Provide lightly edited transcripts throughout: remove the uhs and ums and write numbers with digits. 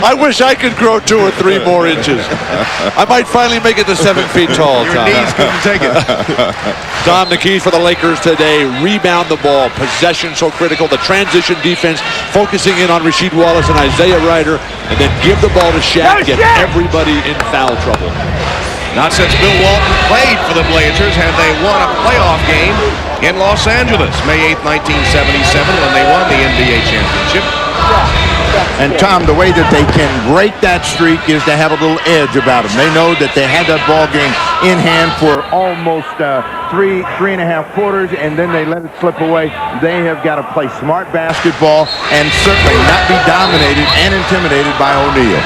I wish I could grow 2 or 3 more inches. I might finally make it to 7 feet tall, Tom. Your knees couldn't take it. Tom, the keys for the Lakers today: rebound the ball, possession so critical, the transition defense, focusing in on Rasheed Wallace and Isaiah Ryder, and then give the ball to Shaq, get everybody in foul trouble. Not since Bill Walton played for the Blazers had they won a playoff game in Los Angeles, May 8th, 1977, when they won the NBA championship. And Tom, the way that they can break that streak is to have a little edge about them. They know that they had that ball game in hand for almost three and a half quarters, and then they let it slip away. They have got to play smart basketball and certainly not be dominated and intimidated by O'Neal.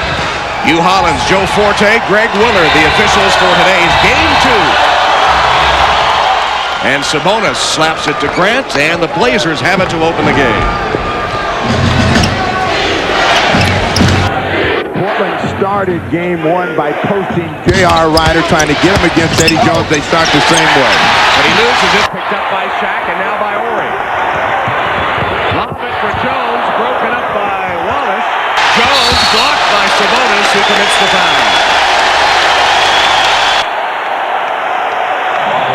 Hugh Hollins, Joe Forte, Greg Willard, the officials for today's Game 2. And Sabonis slaps it to Grant, and the Blazers have it to open the game. Portland started game 1 by posting J.R. Ryder, trying to get him against Eddie Jones. They start the same way. But he loses it, picked up by Shaq, and now by Ori. Lob it for Jones, broken up by Wallace. Jones blocked by Sabonis, who commits the foul.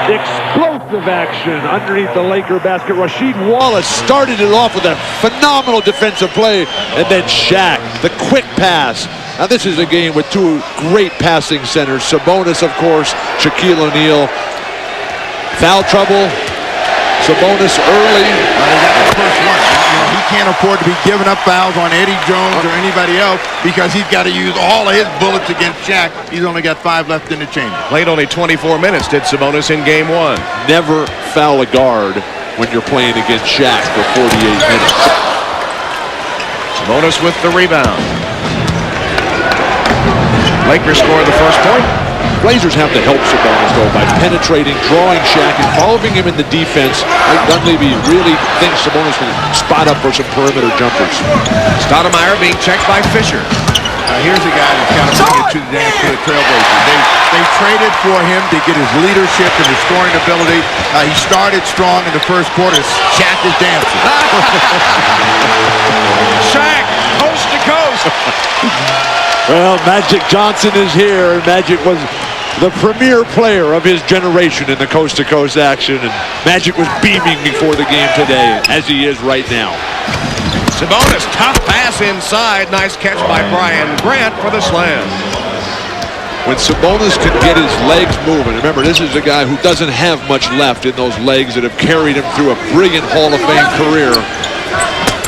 Explosive action underneath the Laker basket. Rasheed Wallace started it off with a phenomenal defensive play, and then Shaq, the quick pass. Now this is a game with 2 great passing centers. Sabonis, of course, Shaquille O'Neal. Foul trouble. Sabonis early. He got the first one. He can't afford to be giving up fouls on Eddie Jones or anybody else because he's got to use all of his bullets against Shaq. He's only got 5 left in the chamber. Played only 24 minutes, did Sabonis in game 1. Never foul a guard when you're playing against Shaq for 48 minutes. Sabonis with the rebound. Lakers score the first point. Blazers have to help Sabonis, though, by penetrating, drawing Shaq, and following him in the defense. Mike Dunleavy really thinks Sabonis can spot up for some perimeter jumpers. Stoudamire being checked by Fisher. Here's a guy that's kind of bringing it to the dance for the Trailblazers. They traded for him to get his leadership and his scoring ability. He started strong in the first quarter. Shaq is dancing. Shaq, coast to coast. Well, Magic Johnson is here, and Magic was the premier player of his generation in the coast-to-coast action, and Magic was beaming before the game today, as he is right now. Sabonis, tough pass inside. Nice catch by Brian Grant for the slam. When Sabonis can get his legs moving, remember, this is a guy who doesn't have much left in those legs that have carried him through a brilliant Hall of Fame career.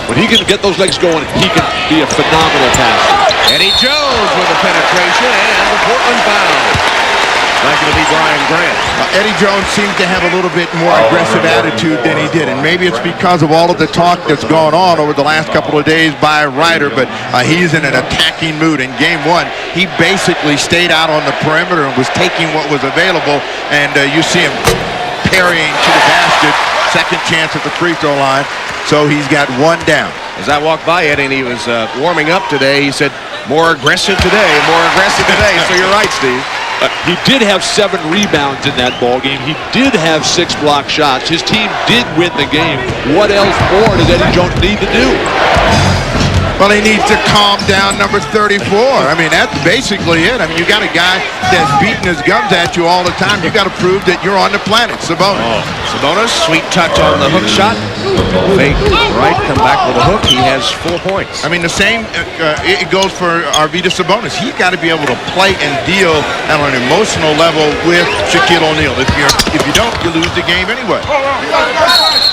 When he can get those legs going, he can be a phenomenal passer. Eddie Jones with a penetration and the Portland foul. Not going to be Brian Grant. Eddie Jones seems to have a little bit more aggressive attitude than he did, and maybe it's because of all of the talk that's gone on over the last couple of days by Ryder, but he's in an attacking mood. In game 1, he basically stayed out on the perimeter and was taking what was available, and you see him parrying to the basket. Second chance at the free throw line, so he's got 1 down. As I walked by Eddie and he was warming up today, he said, more aggressive today, more aggressive today. So you're right, Steve. He did have 7 rebounds in that ball game. He did have 6 block shots. His team did win the game. What else more does Eddie Jones need to do? Well, he needs to calm down number 34. I mean, that's basically it. I mean, you got a guy that's beating his gums at you all the time. You got to prove that you're on the planet, Sabonis. Oh, Sabonis, sweet touch on the hook shot. Fake right, come back with a hook. He has 4 points. I mean, the same it goes for Arvydas Sabonis. He's got to be able to play and deal on an emotional level with Shaquille O'Neal. If you don't, you lose the game anyway.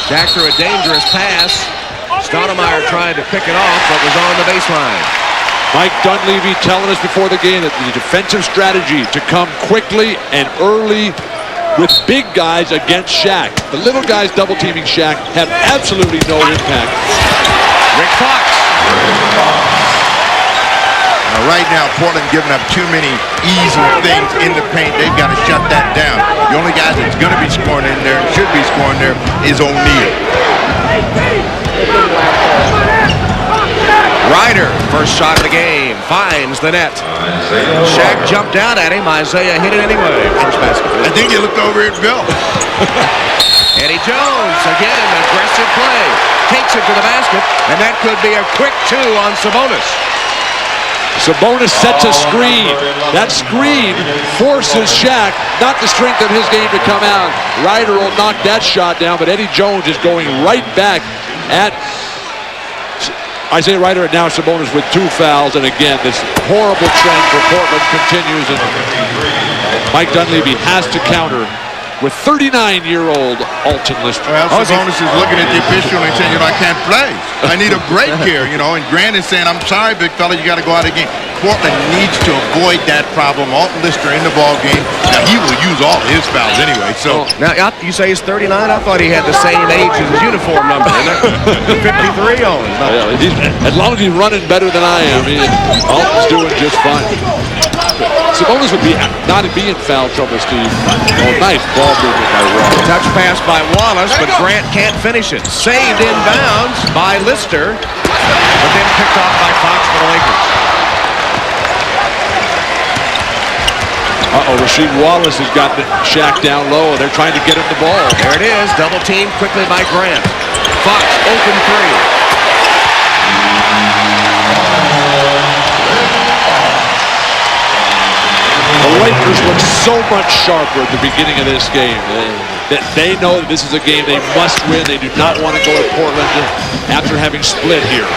Shaq threw a dangerous pass. Stoudamire tried to pick it off, but was on the baseline. Mike Dunleavy telling us before the game that the defensive strategy to come quickly and early with big guys against Shaq. The little guys double-teaming Shaq have absolutely no impact. Rick Fox. Right now, Portland giving up too many easy things in the paint. They've got to shut that down. The only guy that's going to be scoring in there, should be scoring there, is O'Neal. Ryder, first shot of the game, finds the net. Shaq jumped out at him. Isaiah hit it anyway. First basket. I think he looked over at Bill. Eddie Jones, again, aggressive play. Takes it to the basket, and that could be a quick 2 on Sabonis. Sabonis sets a screen. That screen forces Shaq, not the strength of his game, to come out. Ryder will knock that shot down, but Eddie Jones is going right back at Isaiah Ryder, and now Sabonis with 2 fouls. And again, this horrible trend for Portland continues, and Mike Dunleavy has to counter with 39-year-old Alton Lister. Well, Sabonis is looking at the official and saying, I can't play. I need a break here, And Grant is saying, I'm sorry, big fella, you got to go out again. Portland needs to avoid that problem. Alton Lister in the ball game. Now, he will use all his fouls anyway. So now, you say he's 39? I thought he had the same age as his uniform number. 53 on him. As long as he's running better than I am, Alton's doing just fine. Sabonis would be not be in foul trouble, Steve. Nice ball movement by Wallace. Touch pass by Wallace, but Grant can't finish it. Saved inbounds by Lister, but then picked off by Fox for the Lakers. Rasheed Wallace has got Shaq down low, and they're trying to get him the ball. There it is, double team quickly by Grant. Fox, open 3. The Lakers look so much sharper at the beginning of this game. They know that this is a game they must win. They do not want to go to Portland after having split here.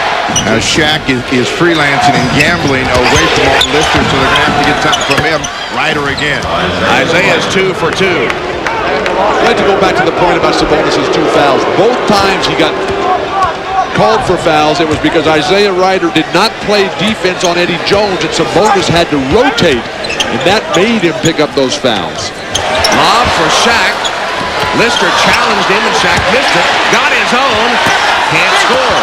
Shaq is freelancing and gambling away from Alton Lister, so they're going to have to get something from him. Ryder again. Isaiah's 2 for 2. I'd like to go back to the point about Sabonis' 2 fouls. Both times he got called for fouls, it was because Isaiah Ryder did not play defense on Eddie Jones, and Sabonis had to rotate, and that made him pick up those fouls. Lob for Shaq. Lister challenged him, and Shaq missed it. Got his own. Can't score.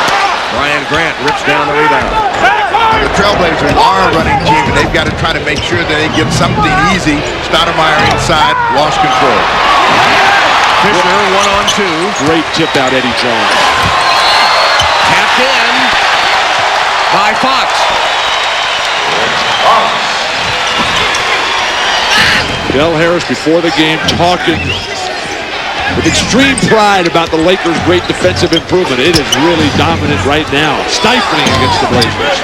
Brian Grant rips down the rebound. Now, the Trailblazers are a running team, and they've got to try to make sure that they get something easy. Stoudamire inside, lost control. Fisher 1-on-2. Great tip out, Eddie Jones. Tapped in by Fox. Del Harris before the game talking with extreme pride about the Lakers' great defensive improvement. It is really dominant right now, stifling against the Blazers.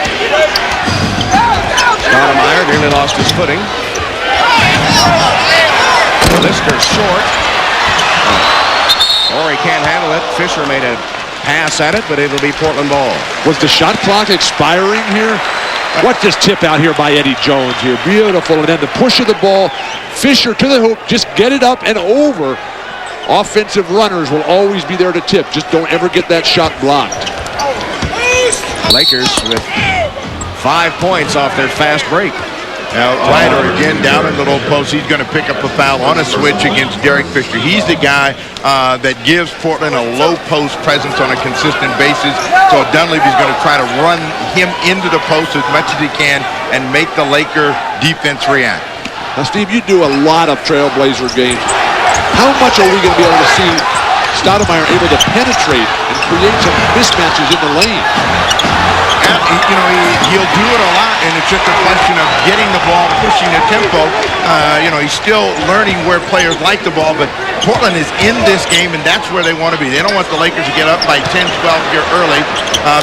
Stoudamire nearly lost his footing. Lister short. Horry can't handle it. Fisher made a pass at it, but it'll be Portland ball. Was the shot clock expiring here? What this tip out here by Eddie Jones here. Beautiful. And then the push of the ball. Fisher to the hoop. Just get it up and over. Offensive runners will always be there to tip. Just don't ever get that shot blocked. Lakers with 5 points off their fast break. Now, Ryder again down in the low post. He's going to pick up a foul on a switch against Derek Fisher. He's the guy that gives Portland a low post presence on a consistent basis. So Dunleavy's going to try to run him into the post as much as he can and make the Laker defense react. Now, Steve, you do a lot of Trailblazer games. How much are we going to be able to see Stoudamire able to penetrate and create some mismatches in the lane? He'll do it a lot, and it's just a question of getting the ball, pushing the tempo. He's still learning where players like the ball, but Portland is in this game, and that's where they want to be. They don't want the Lakers to get up by 10, 12 here early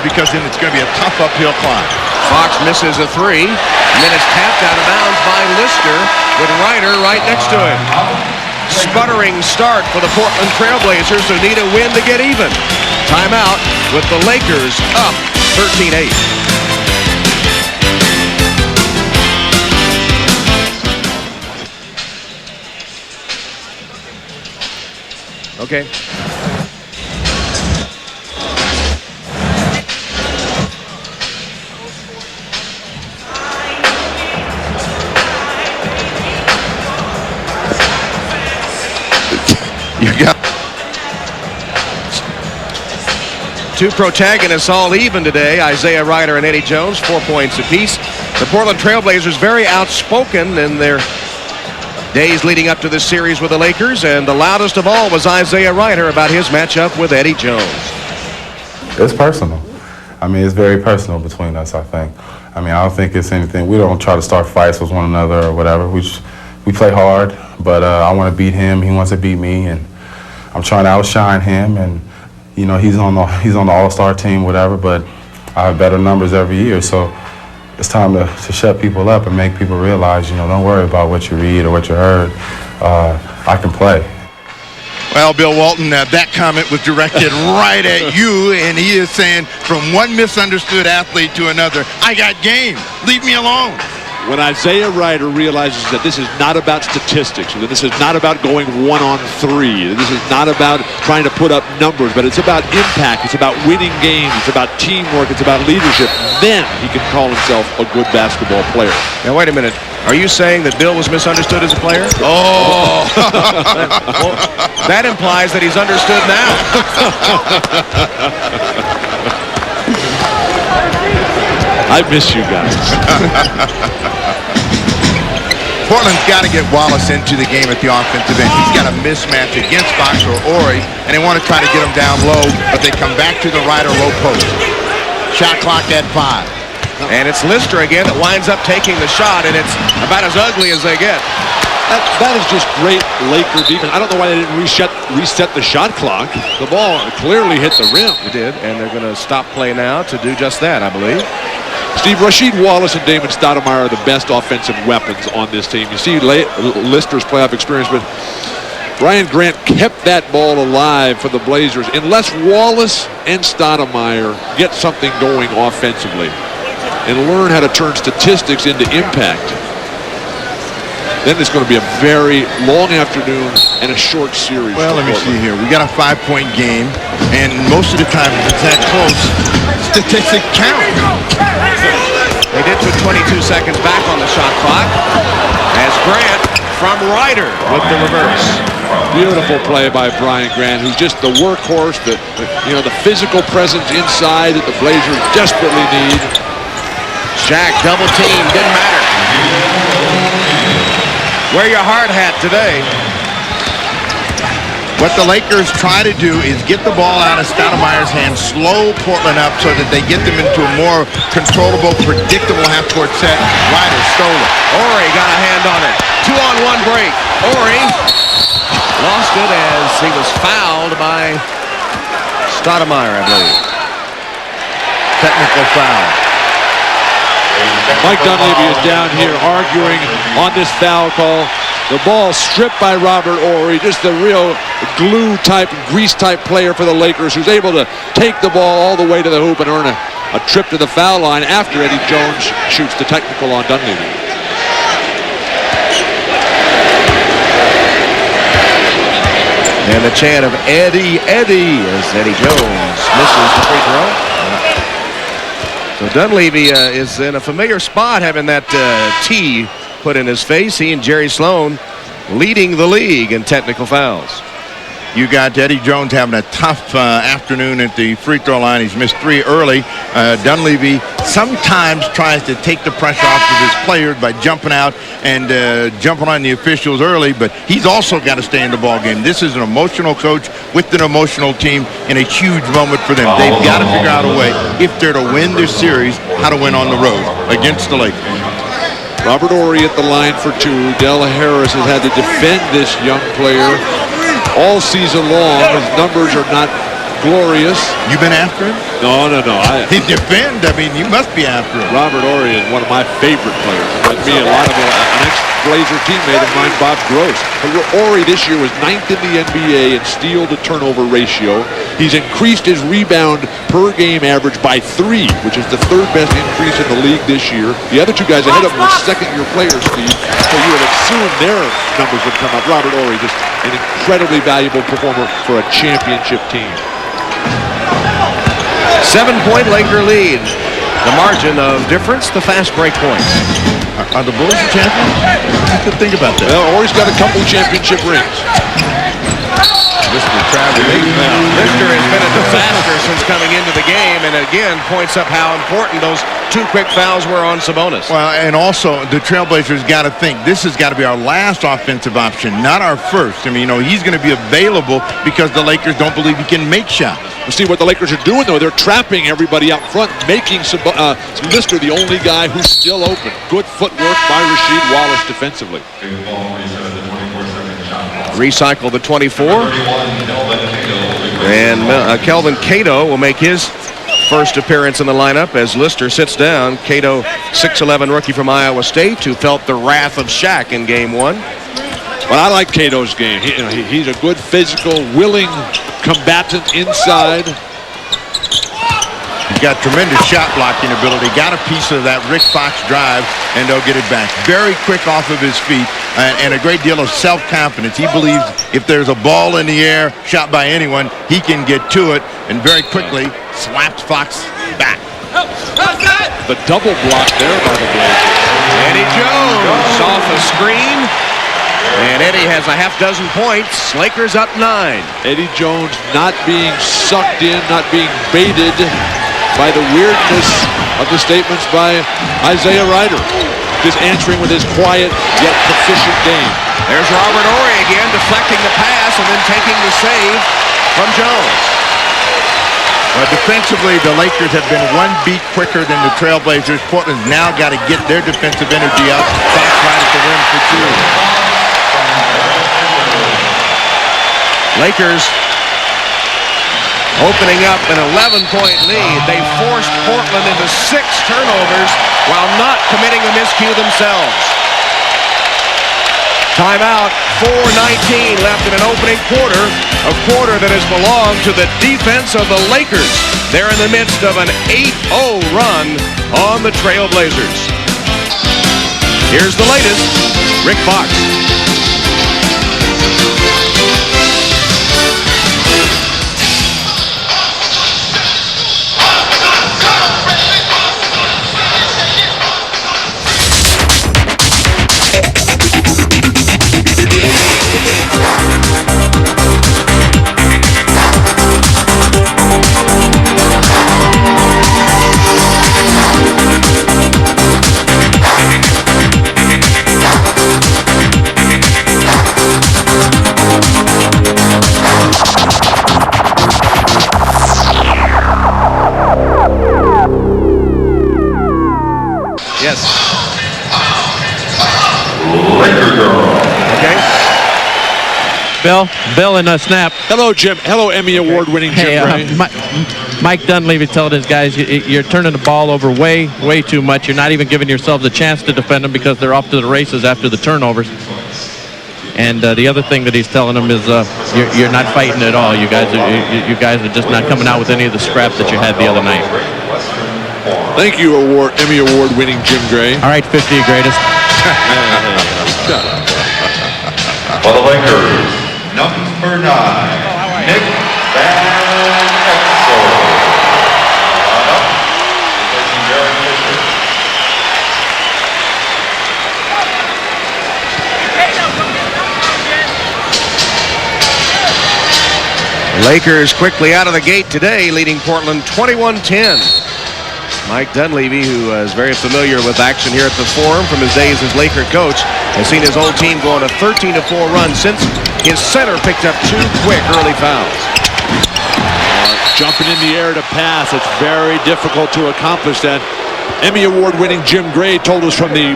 because then it's going to be a tough uphill climb. Fox misses a 3, and then it's tapped out of bounds by Lister with Ryder right next to him. Sputtering start for the Portland Trailblazers, who need a win to get even. Timeout with the Lakers up 13-8. Okay. You got two protagonists all even today, Isaiah Ryder and Eddie Jones, 4 points apiece. The Portland Trailblazers very outspoken in their days leading up to this series with the Lakers, and the loudest of all was Isaiah Ryder about his matchup with Eddie Jones. It's personal. I mean, it's very personal between us, I think. I mean, I don't think it's anything. We don't try to start fights with one another or whatever. We play hard, but I want to beat him. He wants to beat me, and I'm trying to outshine him. And he's on the All-Star team, whatever. But I have better numbers every year, so it's time to shut people up and make people realize, you know, don't worry about what you read or what you heard. I can play. Well, Bill Walton, that comment was directed right at you, and he is saying from one misunderstood athlete to another, I got game. Leave me alone. When Isaiah Ryder realizes that this is not about statistics, that this is not about going 1-on-3, that this is not about trying to put up numbers, but it's about impact, it's about winning games, it's about teamwork, it's about leadership, then he can call himself a good basketball player. Now, wait a minute. Are you saying that Bill was misunderstood as a player? Oh! Well, that implies that he's understood now. I miss you guys. Portland's got to get Wallace into the game at the offensive end. He's got a mismatch against Fox or Ori, and they want to try to get him down low, but they come back to the right or low post. Shot clock at 5. And it's Lister again that winds up taking the shot, and it's about as ugly as they get. That is just great Laker defense. I don't know why they didn't reset the shot clock. The ball clearly hit the rim. It did, and they're going to stop play now to do just that, I believe. Steve, Rasheed Wallace and Damon Stoudamire are the best offensive weapons on this team. You see Lister's playoff experience, but Brian Grant kept that ball alive for the Blazers. Unless Wallace and Stoudamire get something going offensively and learn how to turn statistics into impact, then it's going to be a very long afternoon and a short series. Well, let me see here. We got a 5-point game, and most of the time if it's that close, statistics count. They did put 22 seconds back on the shot clock as Grant from Ryder with the reverse. Beautiful play by Brian Grant, who's just the workhorse, the physical presence inside that the Blazers desperately need. Shaq double team, didn't matter. Wear your hard hat today. What the Lakers try to do is get the ball out of Stoudamire's hands, slow Portland up so that they get them into a more controllable, predictable half-court set. Ryder stole it. Ori got a hand on it. 2-on-1 break. Ori lost it as he was fouled by Stoudamire, I believe. Technical foul. Mike Dunleavy is down here arguing on this foul call. The ball stripped by Robert Horry, just a real glue-type, grease-type player for the Lakers who's able to take the ball all the way to the hoop and earn a trip to the foul line after Eddie Jones shoots the technical on Dunleavy. And the chant of Eddie, Eddie, as Eddie Jones misses the free throw. So Dunleavy is in a familiar spot, having that tee put in his face. He and Jerry Sloan leading the league in technical fouls. You got Eddie Jones having a tough afternoon at the free throw line. He's missed 3 early. Dunleavy sometimes tries to take the pressure off of his players by jumping out and jumping on the officials early, but he's also got to stay in the ball game. This is an emotional coach with an emotional team and a huge moment for them. They've got to figure out a way, if they're to win this series, how to win on the road against the Lakers. Robert Horry at the line for 2. Del Harris has had to defend this young player all season long. His numbers are not glorious. You been after him? No. He defend. I mean, you must be after him. Robert Horry is one of my favorite players. With me, a lot of an ex-Blazer teammate of mine, Bob Gross. Horry this year was 9th in the NBA in steal to turnover ratio. He's increased his rebound per game average by 3, which is the 3rd best increase in the league this year. The other 2 guys ahead of him were second-year players, Steve. So you would assume their numbers would come up. Robert Horry, just an incredibly valuable performer for a championship team. 7-point Laker lead. The margin of difference, the fast break points. Are the Bulls the champions? I could think about that. Well, Horry's got a couple championship rings. Lister has been a disaster since coming into the game, and again points up how important those 2 quick fouls were on Sabonis. Well, and also the Trailblazers got to think this has got to be our last offensive option, not our first. I mean, he's going to be available because the Lakers don't believe he can make shots. You see what the Lakers are doing, though. They're trapping everybody out front, making Lister the only guy who's still open. Good footwork by Rasheed Wallace defensively. Recycle the 24. And Kelvin Cato will make his first appearance in the lineup as Lister sits down. Cato, 6'11" rookie from Iowa State, who felt the wrath of Shaq in game 1. But I like Cato's game. He's a good physical, willing combatant inside. He's got tremendous shot blocking ability. Got a piece of that Rick Fox drive, and they'll get it back. Very quick off of his feet, and a great deal of self-confidence. He believes if there's a ball in the air, shot by anyone, he can get to it, and very quickly slaps Fox back. The double block there by the Blazers. Eddie Jones off a screen, and Eddie has a half dozen points. Lakers up 9. Eddie Jones not being sucked in, not being baited by the weirdness of the statements by Isaiah Ryder. Just answering with his quiet yet proficient game. There's Robert Horry again, deflecting the pass and then taking the save from Jones. Defensively, the Lakers have been one beat quicker than the Trailblazers. Portland's now got to get their defensive energy up. Fox right at the rim for 2. Lakers opening up an 11-point lead. They forced Portland into 6 turnovers while not committing a miscue themselves. Timeout, 4:19 left in an opening quarter, a quarter that has belonged to the defense of the Lakers. They're in the midst of an 8-0 run on the Trailblazers. Here's the latest, Rick Fox. Bill and Snap. Hello, Jim. Hello, Emmy Award-winning Jim Gray. Mike Dunleavy told his guys, you're turning the ball over way too much. You're not even giving yourselves a chance to defend them because they're off to the races after the turnovers. And the other thing that he's telling them is you're not fighting at all. You guys are just not coming out with any of the scraps that you had the other night. Thank you, Emmy Award-winning Jim Gray. All right, 50 greatest. Shut up. For the Lakers, number 9, Nick Van Exel. Lakers quickly out of the gate today, leading Portland 21-10. Mike Dunleavy, who is very familiar with action here at the Forum from his days as Laker coach, has seen his old team go on a 13-4 run since his center picked up 2 quick early fouls. Jumping in the air to pass, it's very difficult to accomplish that. Emmy Award-winning Jim Gray told us from the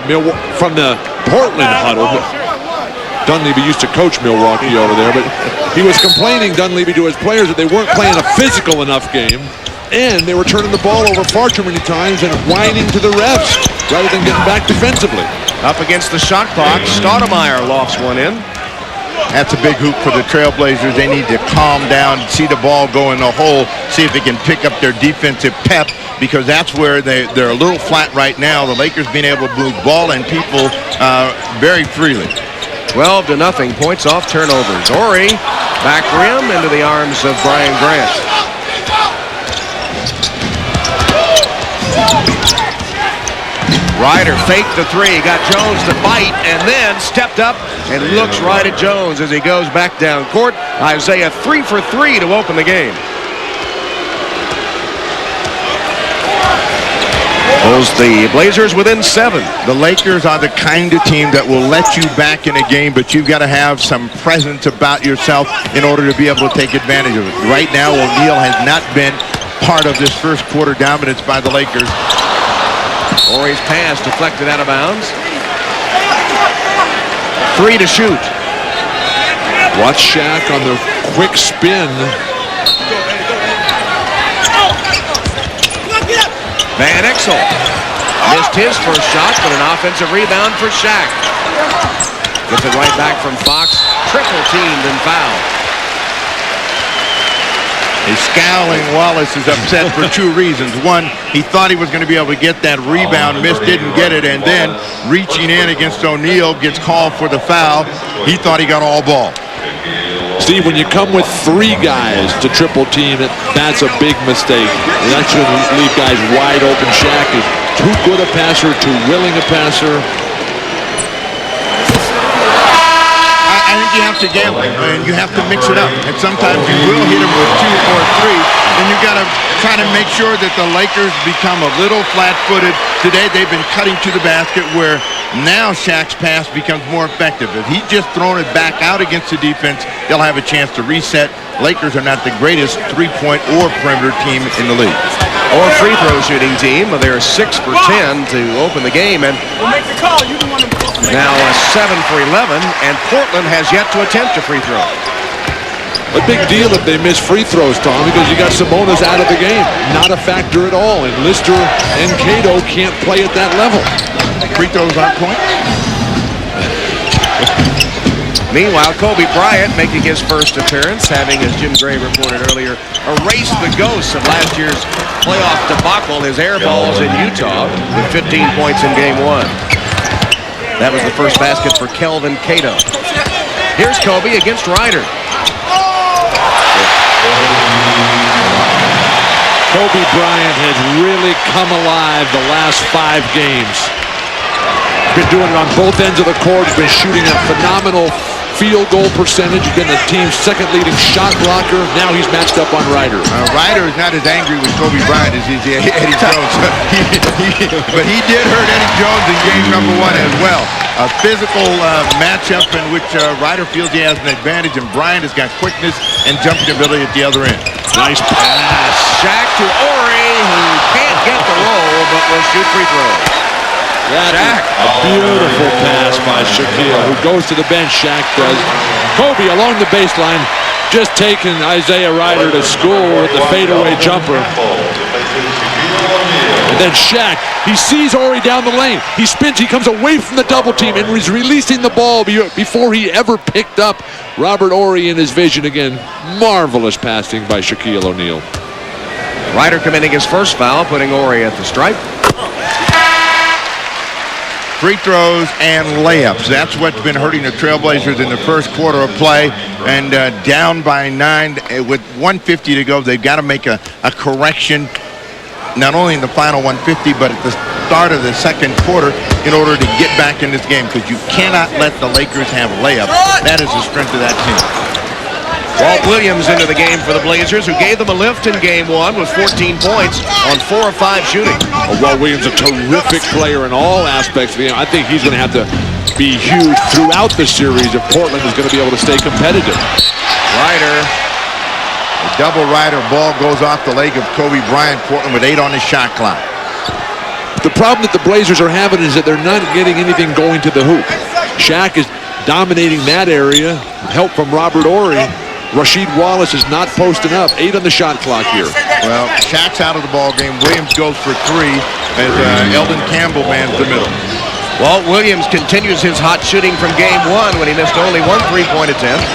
Portland huddle. Dunleavy used to coach Milwaukee over there, but he was complaining, Dunleavy, to his players that they weren't playing a physical enough game, and they were turning the ball over far too many times and whining to the refs rather than getting back defensively. Up against the shot clock, Stoudamire lofts one in. That's a big hoop for the Trailblazers. They need to calm down, see the ball go in the hole, see if they can pick up their defensive pep, because that's where they're a little flat right now. The Lakers being able to move ball and people very freely. 12-0, points off turnovers. Horry, back rim into the arms of Brian Grant. Ryder faked the 3, got Jones to bite, and then stepped up and looks right at Jones as he goes back down court. Isaiah 3 for 3 to open the game. Pulls the Blazers within 7. The Lakers are the kind of team that will let you back in a game, but you've got to have some presence about yourself in order to be able to take advantage of it. Right now, O'Neal has not been part of this first quarter dominance by the Lakers. Horry's pass deflected out of bounds. 3 to shoot. Watch Shaq on the quick spin. Van Exel missed his first shot, but an offensive rebound for Shaq. Gets it right back from Fox. Triple teamed and fouled. A scowling Wallace is upset for two reasons. One, he thought he was going to be able to get that rebound, missed, didn't get it, and then reaching in against O'Neal, gets called for the foul. He thought he got all ball. Steve, when you come with three guys to triple team, that's a big mistake. And that's going to leave guys wide open. Shaq is too good a passer, too willing a passer. I think you have to gamble, and you have to mix it up. And sometimes you will hit him with 2 or 3, and you got to try to make sure that the Lakers become a little flat-footed. Today they've been cutting to the basket, where now Shaq's pass becomes more effective. If he's just throwing it back out against the defense, they'll have a chance to reset. Lakers are not the greatest three-point or perimeter team in the league. Or free throw shooting team. They're 6 for 10 to open the game, and now 7 for 11, and Portland has yet to attempt a free throw. A big deal if they miss free throws, Tom, because you got Sabonis out of the game. Not a factor at all, and Lister and Cato can't play at that level. Free throws aren't points. Meanwhile, Kobe Bryant making his first appearance, having, as Jim Gray reported earlier, erased the ghosts of last year's playoff debacle, his air balls in Utah, with 15 points in Game 1. That was the first basket for Kelvin Cato. Here's Kobe against Ryder. Kobe Bryant has really come alive the last 5 games. Been doing it on both ends of the court. He's been shooting a phenomenal field goal percentage. He's been the team's second leading shot blocker. Now he's matched up on Ryder. Ryder is not as angry with Kobe Bryant as he's Eddie Jones. But he did hurt Eddie Jones in game number 1 as well. A physical matchup in which Ryder feels he has an advantage, and Bryant has got quickness and jumping ability at the other end. Nice pass. Shaq to Ori, who can't get the roll, but will shoot free throw. Shaq. A beautiful pass by Shaquille, who goes to the bench. Shaq does. Kobe along the baseline, just taking Isaiah Ryder to school with the fadeaway jumper. And then Shaq, he sees Ori down the lane. He spins, he comes away from the double team and is releasing the ball before he ever picked up Robert Ori in his vision again. Marvelous passing by Shaquille O'Neal. Ryder committing his first foul, putting Ori at the stripe. Free throws and layups. That's what's been hurting the Trailblazers in the first quarter of play. And down by 9 with 150 to go. They've got to make a correction, not only in the final 150, but at the start of the second quarter in order to get back in this game, because you cannot let the Lakers have layups. That is the strength of that team. Walt Williams into the game for the Blazers, who gave them a lift in Game 1 with 14 points on 4 of 5 shooting. Walt Williams, a terrific player in all aspects of the game. I think he's going to have to be huge throughout the series if Portland is going to be able to stay competitive. Ryder. A double Ryder ball goes off the leg of Kobe Bryant. Portland with 8 on the shot clock. The problem that the Blazers are having is that they're not getting anything going to the hoop. Shaq is dominating that area. Help from Robert Ori. Rasheed Wallace is not posting up. 8 on the shot clock here. Well, Shaq's out of the ball game. Williams goes for 3 as Eldon Campbell mans the middle. Walt Williams continues his hot shooting from Game 1 when he missed only 1 3-point attempt.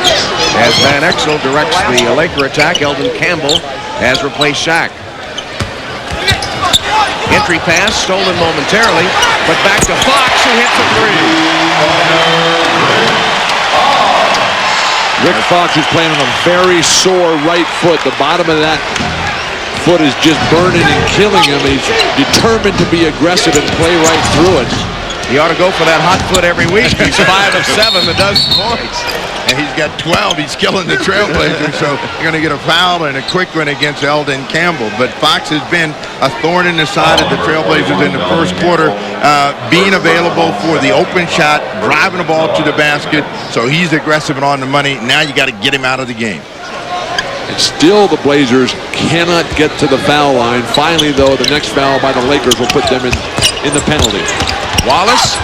As Van Exel directs the Laker attack, Eldon Campbell has replaced Shaq. Entry pass stolen momentarily, but back to Fox, who hits a 3. Rick Fox is playing on a very sore right foot. The bottom of that foot is just burning and killing him. He's determined to be aggressive and play right through it. He ought to go for that hot foot every week. He's 5 of 7 that does points. And he's got 12. He's killing the Trailblazers, so you're going to get a foul and a quick one against Eldon Campbell. But Fox has been a thorn in the side of the Trailblazers in the first quarter, being available for the open shot, driving the ball to the basket. So he's aggressive and on the money. Now you got to get him out of the game. And still the Blazers cannot get to the foul line. Finally, though, the next foul by the Lakers will put them in the penalty. Wallace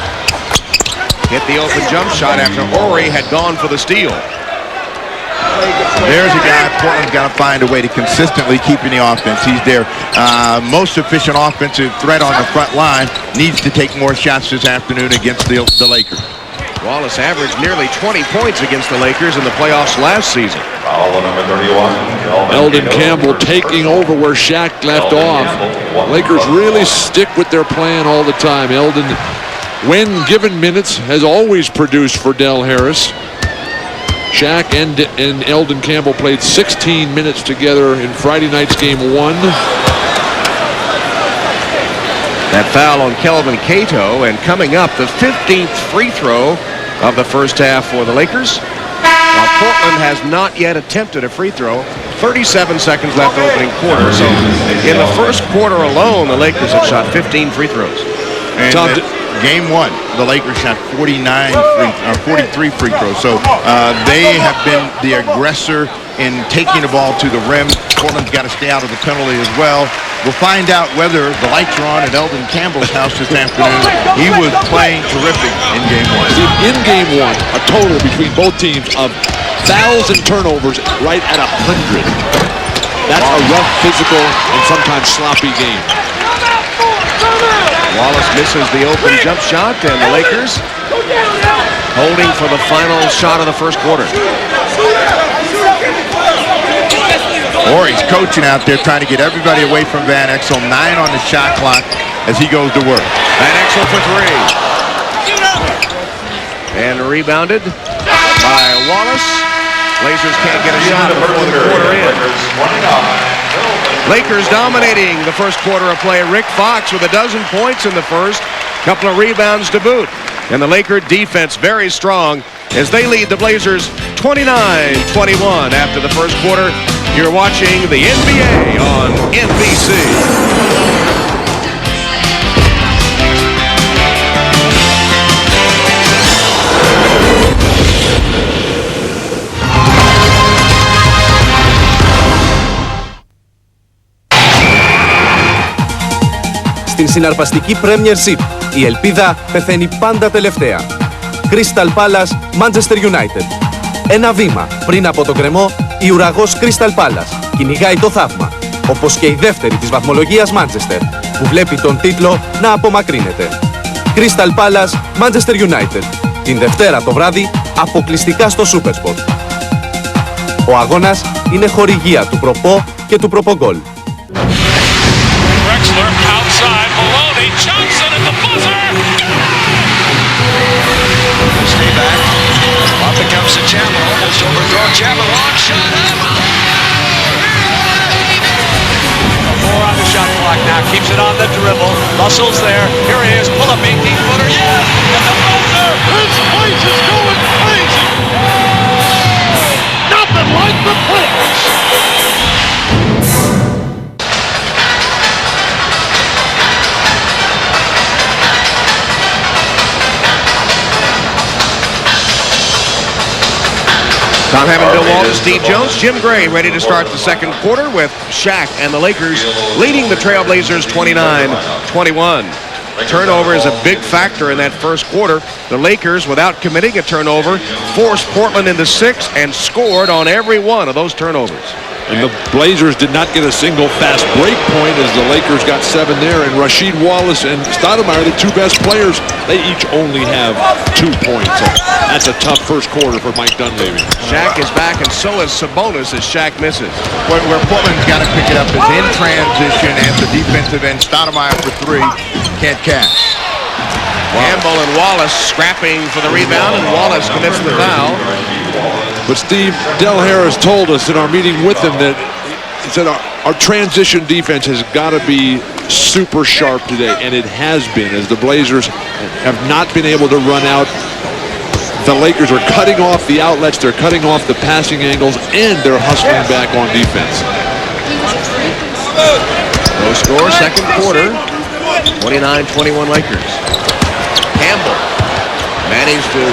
hit the open jump shot after Ori had gone for the steal. There's a guy Portland's got to find a way to consistently keep in the offense. He's their most efficient offensive threat on the front line. Needs to take more shots this afternoon against the Lakers. Wallace averaged nearly 20 points against the Lakers in the playoffs last season. Foul on number 31. Eldon Campbell taking over where Shaq left off. Lakers really stick with their plan all the time. Eldon, when given minutes, has always produced for Del Harris. Shaq and Eldon Campbell played 16 minutes together in Friday night's game 1. That foul on Kelvin Cato, and coming up, the 15th free throw of the first half for the Lakers. Now, Portland has not yet attempted a free throw. 37 seconds left opening quarter. So in the first quarter alone, the Lakers have shot 15 free throws. And game 1, the Lakers shot 43 free throws. So they have been the aggressor in taking the ball to the rim. Portland's got to stay out of the penalty as well. We'll find out whether the lights are on at Eldon Campbell's house this afternoon. He was playing terrific in game 1. In game 1, a total between both teams of fouls and turnovers right at 100. That's a rough, physical, and sometimes sloppy game. Wallace misses the open jump shot, and the Lakers holding for the final shot of the first quarter. Or he's coaching out there trying to get everybody away from Van Exel. 9 on the shot clock as he goes to work. Van Exel for 3. And rebounded by Wallace. Blazers can't get a shot before the quarter ends. Lakers dominating the first quarter of play. Rick Fox with 12 points in the first. Couple of rebounds to boot. And the Laker defense very strong as they lead the Blazers 29-21 after the first quarter. You're watching the NBA on NBC. Στην συναρπαστική Premiership, η ελπίδα πεθαίνει πάντα τελευταία. Crystal Palace, Manchester United. Ένα βήμα πριν από τον κρεμό, η ουραγός Crystal Palace κυνηγάει το θαύμα, όπως και η δεύτερη της βαθμολογίας Manchester, που βλέπει τον τίτλο να απομακρύνεται. Crystal Palace, Manchester United. Την Δευτέρα το βράδυ, αποκλειστικά στο Supersport. Ο αγώνας είναι χορηγία του Προπό και του Προπογκόλ. Stay back. Up it comes to Chapel. Almost overthrown. Chapel, long shot up. More on the shot clock now. Keeps it on the dribble. Russell's there. Here he is. Pull up 18-footer. Yes! And the buzzer! This place is going crazy! Nothing like the playoffs! Tom Hammond, Bill Walton, Steve Jones, Jim Gray ready to start the second quarter with Shaq and the Lakers leading the Trailblazers 29-21. Turnover is a big factor in that first quarter. The Lakers, without committing a turnover, forced Portland into 6 and scored on every one of those turnovers. And the Blazers did not get a single fast break point as the Lakers got 7 there. And Rasheed Wallace and Stoudamire, the 2 best players, they each only have 2 points. So that's a tough first quarter for Mike Dunleavy. Shaq is back, and so is Sabonis as Shaq misses. Where Portland's got to pick it up is in transition at the defensive end. Stoudamire for 3. Can't catch. Campbell and Wallace scrapping for the rebound, and Wallace commits the foul. But Steve, Del Harris told us in our meeting with him that he said our transition defense has got to be super sharp today, and it has been as the Blazers have not been able to run out. The Lakers are cutting off the outlets, they're cutting off the passing angles, and they're hustling back on defense. No score, second quarter, 29-21 Lakers. Campbell managed to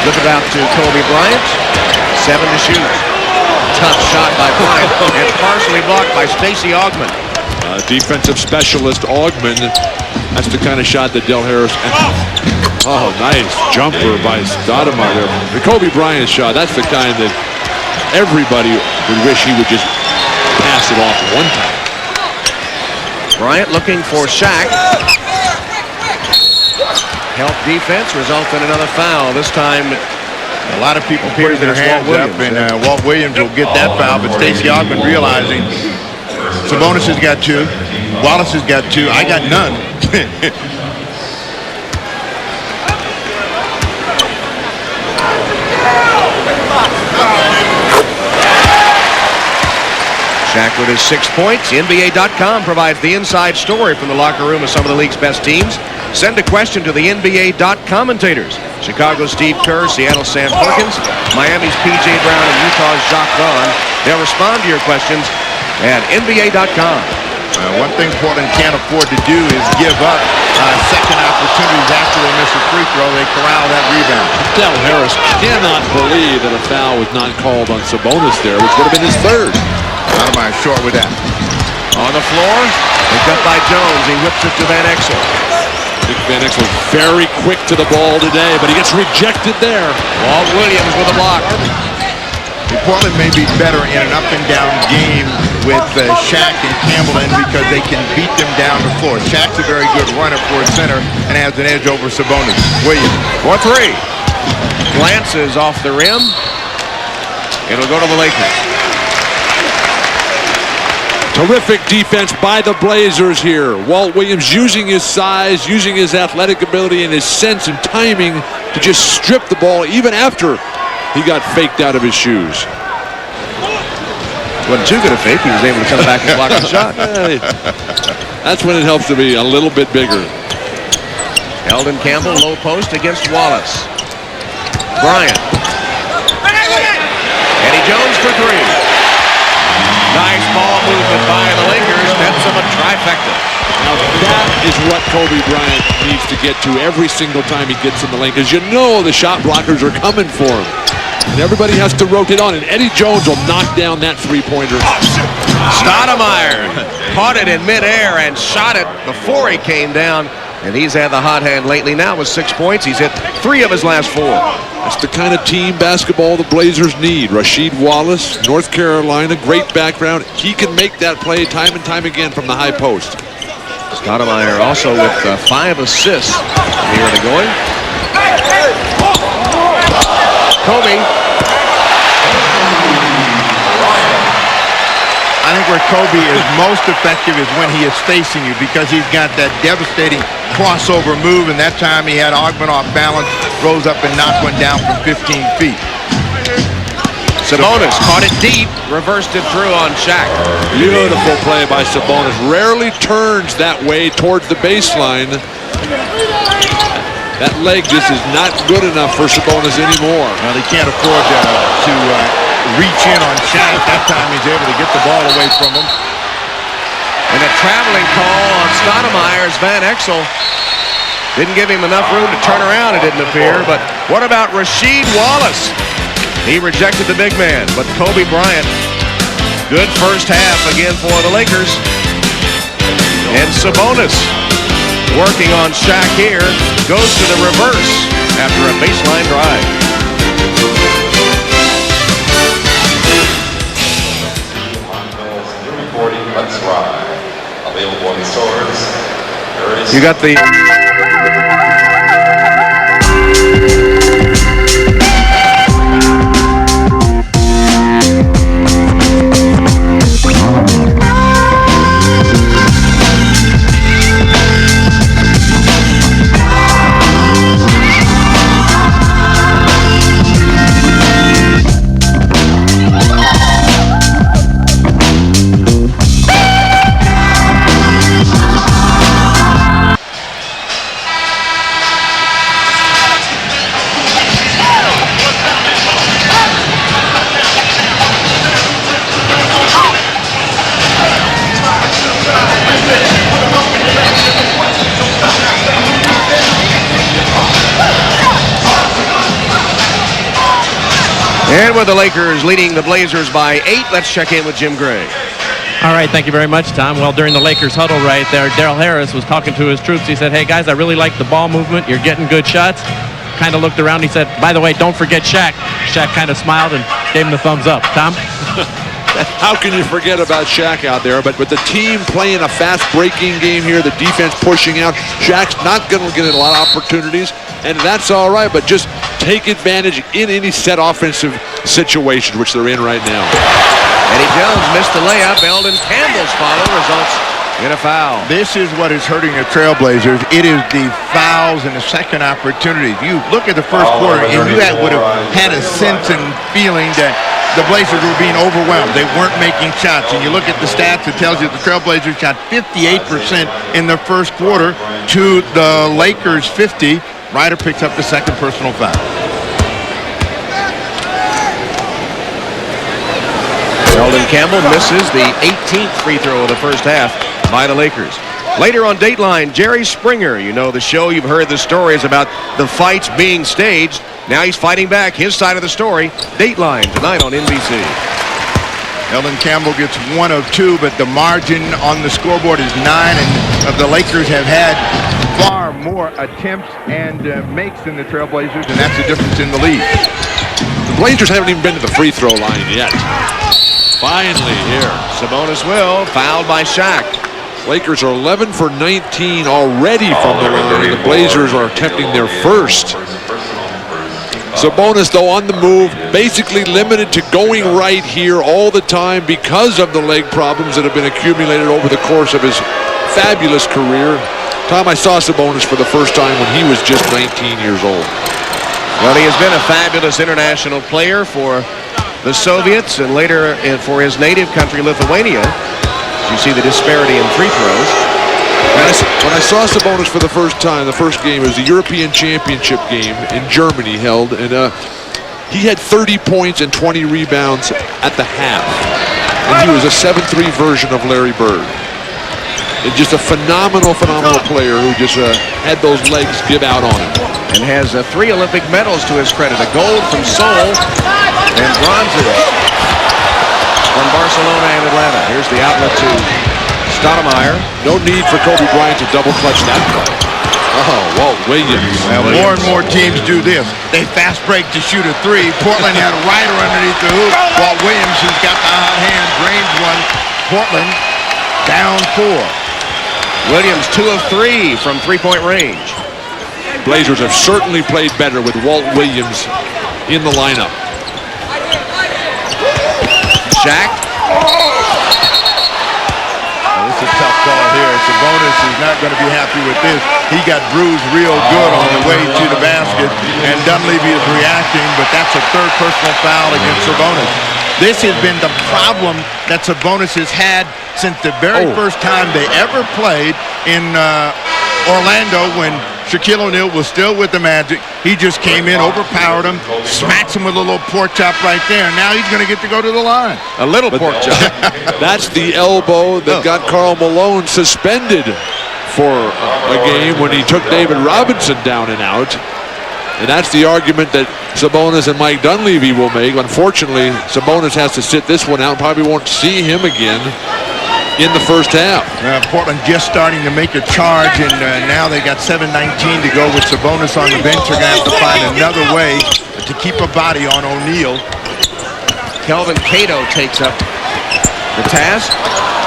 flip it out to Kobe Bryant. 7 to shoot. Tough shot by Bryant and partially blocked by Stacey Augmon. Defensive specialist Augmon. That's the kind of shot that Del Harris. Oh, nice jumper by Stoudamire there. The Kobe Bryant shot. That's the kind that Everybody would wish he would just pass it off one time. Bryant looking for Shaq. Help defense results in another foul. This time, a lot of people putting their hands up, and Walt Williams will get that foul, but Stacey Ogman realizing Sabonis has got 2, Wallace has got 2, I got none. Shaq with his 6 points. NBA.com provides the inside story from the locker room of some of the league's best teams. Send a question to the NBA.commentators. Chicago's Steve Kerr, Seattle's Sam Perkins, Miami's P.J. Brown, and Utah's Jacques Vaughn. They'll respond to your questions at NBA.com. One thing Portland can't afford to do is give up second opportunities after they miss a free throw. They corral that rebound. Del Harris cannot believe that a foul was not called on Sabonis there, which would have been his 3rd. Stoudamire short with that. On the floor, picked up by Jones. He whips it to Van Exel. Van Exel very quick to the ball today, but he gets rejected there. Walt Williams with a block. Portland may be better in an up-and-down game with Shaq and Campbell in because they can beat them down the floor. Shaq's a very good runner for a center and has an edge over Sabonis. Williams. For 3. Glances off the rim. It'll go to the Lakers. Terrific defense by the Blazers here. Walt Williams using his size, using his athletic ability and his sense and timing to just strip the ball even after he got faked out of his shoes. Wasn't too good a fake. He was able to come back and block the shot. That's when it helps to be a little bit bigger. Eldon Campbell, low post against Wallace. Bryant. Eddie Jones for 3. Nice ball movement by the Lakers. That's a trifecta. Now that is what Kobe Bryant needs to get to every single time he gets in the lane, because you know the shot blockers are coming for him. And everybody has to rotate on, and Eddie Jones will knock down that three-pointer. Stoudamire caught it in midair and shot it before he came down. And he's had the hot hand lately now with 6 points. He's hit 3 of his last 4. That's the kind of team basketball the Blazers need. Rasheed Wallace, North Carolina, great background. He can make that play time and time again from the high post. Stoudamire also with 5 assists here to going. Kobe. I think where Kobe is most effective is when he is facing you, because he's got that devastating crossover move, and that time he had Ogman off balance, rose up and knocked one down from 15 feet. Sabonis caught it deep, reversed it through on Shaq. Beautiful play by Sabonis. Rarely turns that way towards the baseline. That leg just is not good enough for Sabonis anymore. Well, he can't afford to reach in on Shaq. That time he's able to get the ball away from him. And a traveling call on Stoudamire's Van Exel. Didn't give him enough room to turn around, it didn't appear. But what about Rasheed Wallace? He rejected the big man, but Kobe Bryant, good first half again for the Lakers. And Sabonis working on Shaq here, goes to the reverse after a baseline drive. Let's ride. Available in stores. You got the... And with the Lakers leading the Blazers by 8, let's check in with Jim Gray. All right, thank you very much, Tom. Well, during the Lakers huddle right there, Daryl Harris was talking to his troops. He said, hey, guys, I really like the ball movement. You're getting good shots. kind of looked around. He said, by the way, don't forget Shaq. Shaq kind of smiled and gave him the thumbs up. Tom? How can you forget about Shaq out there? But with the team playing a fast-breaking game here, the defense pushing out, Shaq's not going to get a lot of opportunities, and that's all right, but just take advantage in any set offensive situation, which they're in right now. Eddie Jones missed the layup. Eldon Campbell's follow results in a foul. This is what is hurting the Trailblazers. It is the fouls and the second opportunities. You look at the first quarter, and you would have had a sense and feeling that the Blazers were being overwhelmed. They weren't making shots. And you look at the stats, it tells you the Trailblazers shot 58% in the first quarter to the Lakers 50. Ryder picks up the second personal foul. Eldon Campbell misses the 18th free throw of the first half by the Lakers. Later on Dateline, Jerry Springer. You know the show. You've heard the stories about the fights being staged. Now he's fighting back his side of the story. Dateline tonight on NBC. Eldon Campbell gets 1 of 2, but the margin on the scoreboard is 9, and the Lakers have had far more attempts and makes than the Trailblazers, and that's the difference in the lead. The Blazers haven't even been to the free throw line yet. Finally here. Sabonis will, fouled by Shaq. Lakers are 11 for 19 already from the line. The Blazers are attempting their first. Sabonis, though, on the move, basically limited to going right here all the time because of the leg problems that have been accumulated over the course of his fabulous career. Tom, I saw Sabonis for the first time when he was just 19 years old. Well, he has been a fabulous international player for the Soviets and later for his native country, Lithuania. You see the disparity in free throws. When I saw Sabonis for the first time, the first game, it was the European Championship game in Germany held, and he had 30 points and 20 rebounds at the half. And he was a 7-3 version of Larry Bird. And just a phenomenal player who just had those legs give out on him. And has 3 Olympic medals to his credit, a gold from Seoul and bronzes from Barcelona and Atlanta. Here's the outlet to Stoudamire. No need for Kobe Bryant to double clutch that play. Oh, Walt Williams. Well, more and more teams do this. They fast break to shoot a 3. Portland had a rider underneath the hoop. Walt Williams, who's got the hot hand, drains one. Portland down 4. Williams 2 of 3 from three-point range. Blazers have certainly played better with Walt Williams in the lineup. Shaq. It's a tough call here. Sabonis is not going to be happy with this. He got bruised real good on the way to the basket, and Dunleavy is reacting, but that's a third personal foul against Sabonis. This has been the problem that Sabonis has had since the very first time they ever played in Orlando when Shaquille O'Neal was still with the Magic. He just came in, overpowered him, smacks him with a little pork chop right there. Now he's going to get to go to the line. A little pork chop. That's the elbow that got Karl Malone suspended for a game when he took David Robinson down and out. And that's the argument that Sabonis and Mike Dunleavy will make. Unfortunately, Sabonis has to sit this one out. Probably won't see him again in the first half. Portland just starting to make a charge, and now they got 7:19 to go with Sabonis on the bench. They're going to have to find another way to keep a body on O'Neal. Kelvin Cato takes up the task,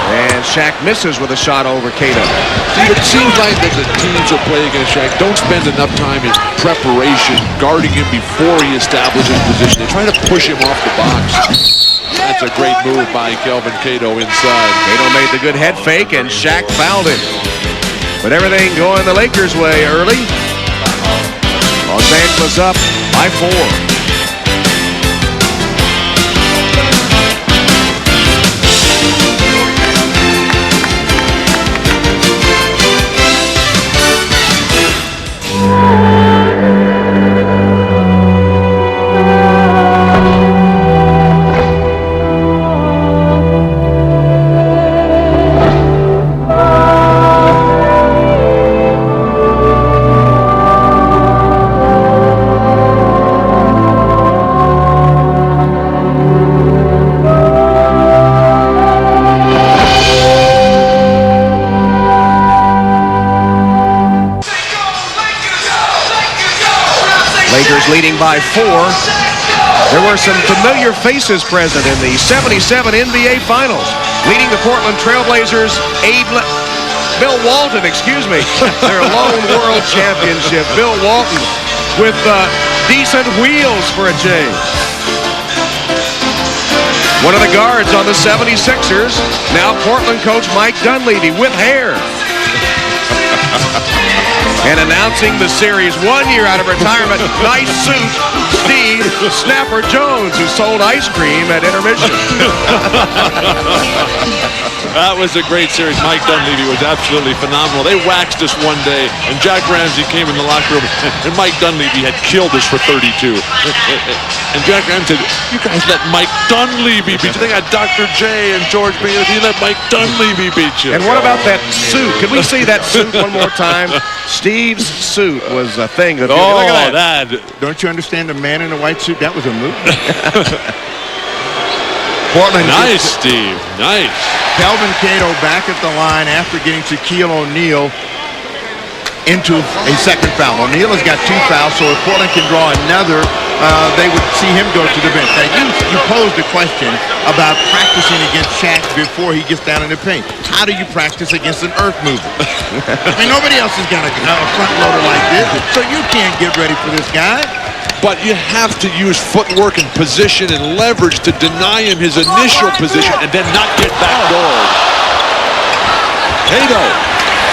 and Shaq misses with a shot over Cato. See, it seems like that the teams that play against Shaq don't spend enough time in preparation, guarding him before he establishes position. They try to push him off the box. That's a great move by Kelvin Cato inside. Cato made the good head fake, and Shaq fouled him. But everything going the Lakers' way early. Los Angeles up by 4. Lakers leading by 4. There were some familiar faces present in the 77 NBA Finals. Leading the Portland Trailblazers, Bill Walton, their lone world championship. Bill Walton with decent wheels for a change. One of the guards on the 76ers, now Portland coach Mike Dunleavy with hair. And announcing the series 1 year out of retirement, nice suit, Steve Snapper Jones, who sold ice cream at intermission. That was a great series. Mike Dunleavy was absolutely phenomenal. They waxed us one day, and Jack Ramsey came in the locker room, and Mike Dunleavy had killed us for 32. And Jack Ramsey said, "You guys let Mike Dunleavy beat you. They got Dr. J and George B. You let Mike Dunleavy beat you." And what about that suit? Can we see that suit one more time? Steve's suit was a thing. Look at that. Don't you understand? The man in the white suit, that was a movie. Portland. Nice, Steve. Nice. Kelvin Cato back at the line after getting Shaquille O'Neal into a second foul. O'Neal has got 2 fouls, so if Portland can draw another, they would see him go to the bench. Now, you posed a question about practicing against Shaq before he gets down in the paint. How do you practice against an earth mover? I mean, nobody else is going to front loader like this, so you can't get ready for this guy. But you have to use footwork and position and leverage to deny him his initial position and then not get backdoored. Cato,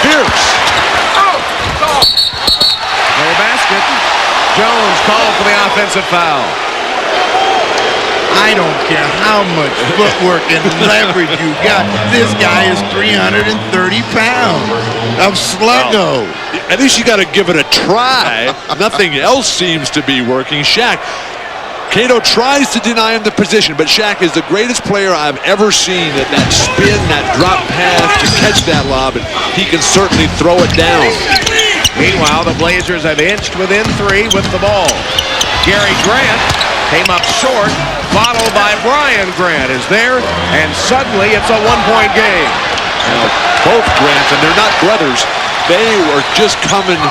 fierce. No basket. Jones called for the offensive foul. I don't care how much footwork and leverage you got. This guy is 330 pounds of sluggo. Well, at least you got to give it a try. Nothing else seems to be working. Shaq, Cato tries to deny him the position, but Shaq is the greatest player I've ever seen at that spin, that drop pass to catch that lob, and he can certainly throw it down. Meanwhile, the Blazers have inched within 3 with the ball. Gary Grant came up short, followed by Brian Grant is there, and suddenly it's a 1-point game. Now, both Grants, and they're not brothers, they were just coming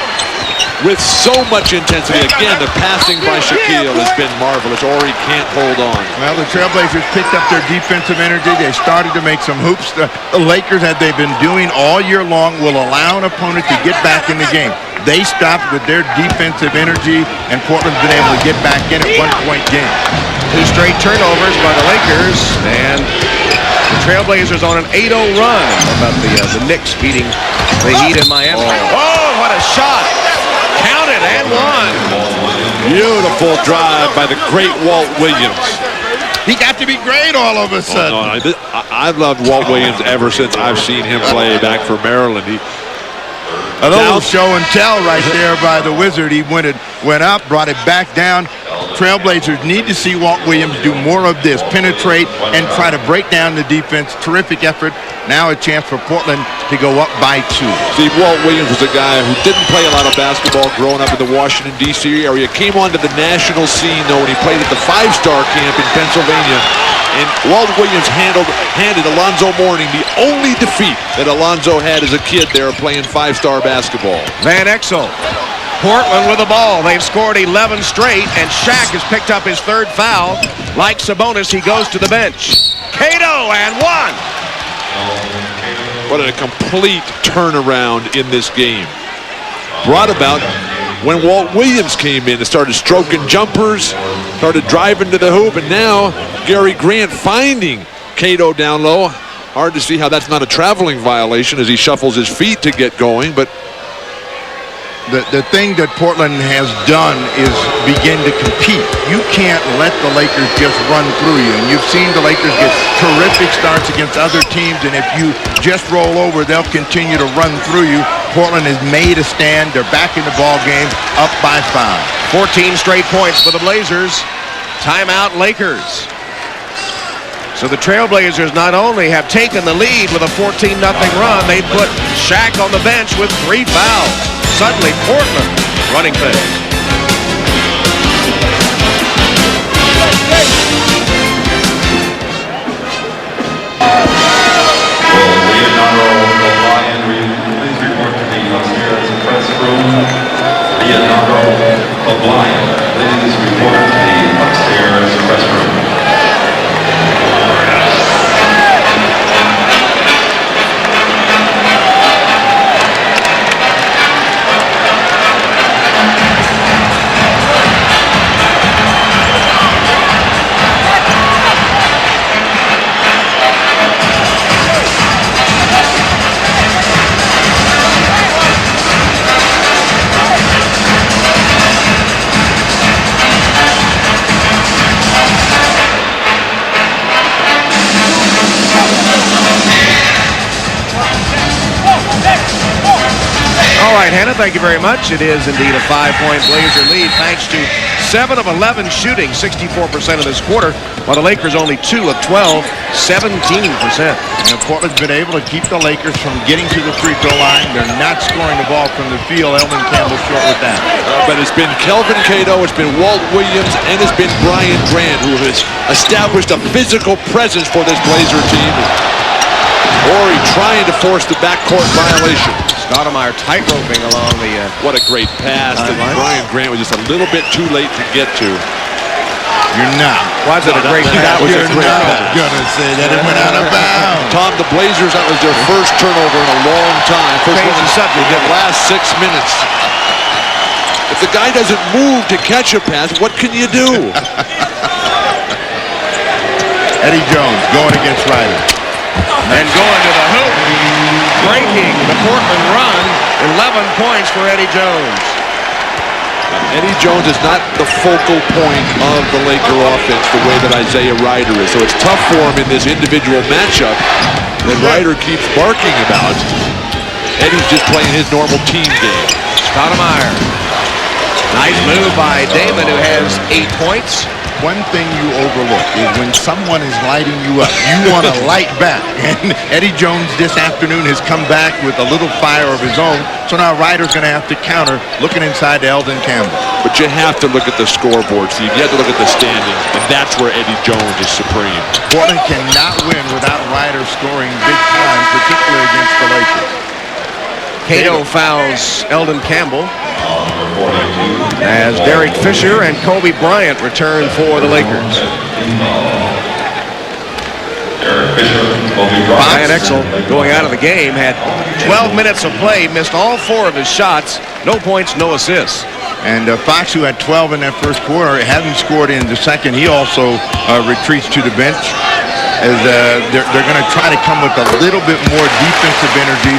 with so much intensity. Again, the passing by Shaquille has been marvelous, or he can't hold on. Well, the Trailblazers picked up their defensive energy. They started to make some hoops. The Lakers, as they've been doing all year long, will allow an opponent to get back in the game. They stopped with their defensive energy, and Portland's been able to get back in at 1-point game. 2 straight turnovers by the Lakers, and the Trailblazers on an 8-0 run. How about the Knicks beating the Heat in Miami? Oh, what a shot! Counted and one. Beautiful drive by the great Walt Williams. He got to be great all of a sudden. Oh, no, I've loved Walt Williams ever since I've seen him play back for Maryland. A little show and tell right there by the Wizard. He went up, brought it back down. Trailblazers need to see Walt Williams do more of this, penetrate and try to break down the defense. Terrific effort. Now a chance for Portland to go up by 2. See, Walt Williams was a guy who didn't play a lot of basketball growing up in the Washington, D.C. area. Came onto the national scene, though, when he played at the 5-star camp in Pennsylvania. And Walt Williams handed Alonzo Mourning the only defeat that Alonzo had as a kid there playing 5-star basketball. Van Exel. Portland with the ball. They've scored 11 straight, and Shaq has picked up his 3rd foul. Like Sabonis, he goes to the bench. Cato and 1. What a complete turnaround in this game. Brought about when Walt Williams came in and started stroking jumpers, started driving to the hoop, and now Gary Grant finding Cato down low. Hard to see how that's not a traveling violation as he shuffles his feet to get going, but the thing that Portland has done is begin to compete. You can't let the Lakers just run through you. And you've seen the Lakers get terrific starts against other teams, and if you just roll over, they'll continue to run through you. Portland has made a stand. They're back in the ball game, up by 5. 14 straight points for the Blazers. Timeout, Lakers. So the Trailblazers not only have taken the lead with a 14-0 run, they put Shaq on the bench with 3 fouls. Suddenly, Portland running things. Leonardo O'Brien, please report to the upstairs press room. Leonardo O'Brien. right, Hannah, thank you very much. It is indeed a 5-point Blazer lead thanks to 7 of 11 shooting, 64% of this quarter, while the Lakers only 2 of 12, 17%. And Portland's been able to keep the Lakers from getting to the free throw line. They're not scoring the ball from the field. Eldon Campbell short with that. But it's been Kelvin Cato, it's been Walt Williams, and it's been Bryant who has established a physical presence for this Blazer team. Horry trying to force the backcourt violation. Stoudamire tightroping along the... What a great pass that Brian Grant was just a little bit too late to get to. You're not. Was it a great pass? That was a great pass. You're going to say that it went out of bounds. Tom, the Blazers, that was their first turnover in a long time. First one in the last 6 minutes. If the guy doesn't move to catch a pass, what can you do? Eddie Jones going against Ryder. And going to the hoop, breaking the Portland run, 11 points for Eddie Jones. Eddie Jones is not the focal point of the Laker offense the way that Isaiah Ryder is. So it's tough for him in this individual matchup that Ryder keeps barking about. Eddie's just playing his normal team game. Stoudamire. Nice move by Damon, who has 8 points. One thing you overlook is when someone is lighting you up, you want to light back. And Eddie Jones this afternoon has come back with a little fire of his own. So now Ryder's going to have to counter, looking inside to Eldon Campbell. But you have to look at the scoreboard, Steve. You have to look at the standings, and that's where Eddie Jones is supreme. Portland cannot win without Ryder scoring big time, particularly against the Lakers. Cato fouls Eldon Campbell as Derek Fisher and Kobe Bryant return for the Lakers. Ryan Exel going out of the game, had 12 minutes of play, missed all 4 of his shots, no points, no assists. And Fox, who had 12 in that first quarter, hasn't scored in the second. He also retreats to the bench. As they're going to try to come with a little bit more defensive energy,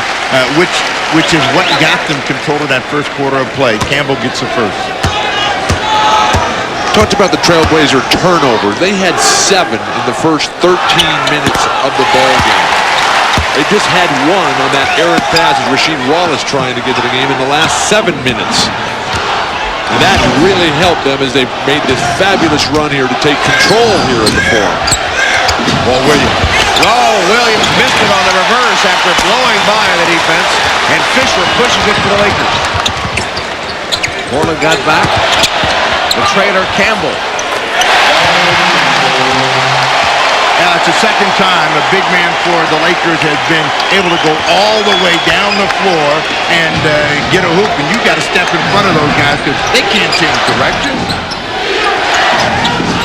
which is what got them control of that first quarter of play. Campbell gets the first. Talked about the Trailblazer turnovers. They had 7 in the first 13 minutes of the ball game. They just had 1 on that errant pass as Rasheed Wallace trying to get to the game in the last 7 minutes. And that really helped them as they made this fabulous run here to take control here in the fourth. Well, Williams missed it on the reverse after blowing by the defense, and Fisher pushes it for the Lakers. Portland got back. The trailer Campbell. It's the second time a big man for the Lakers has been able to go all the way down the floor and get a hoop, and you got to step in front of those guys because they can't change direction.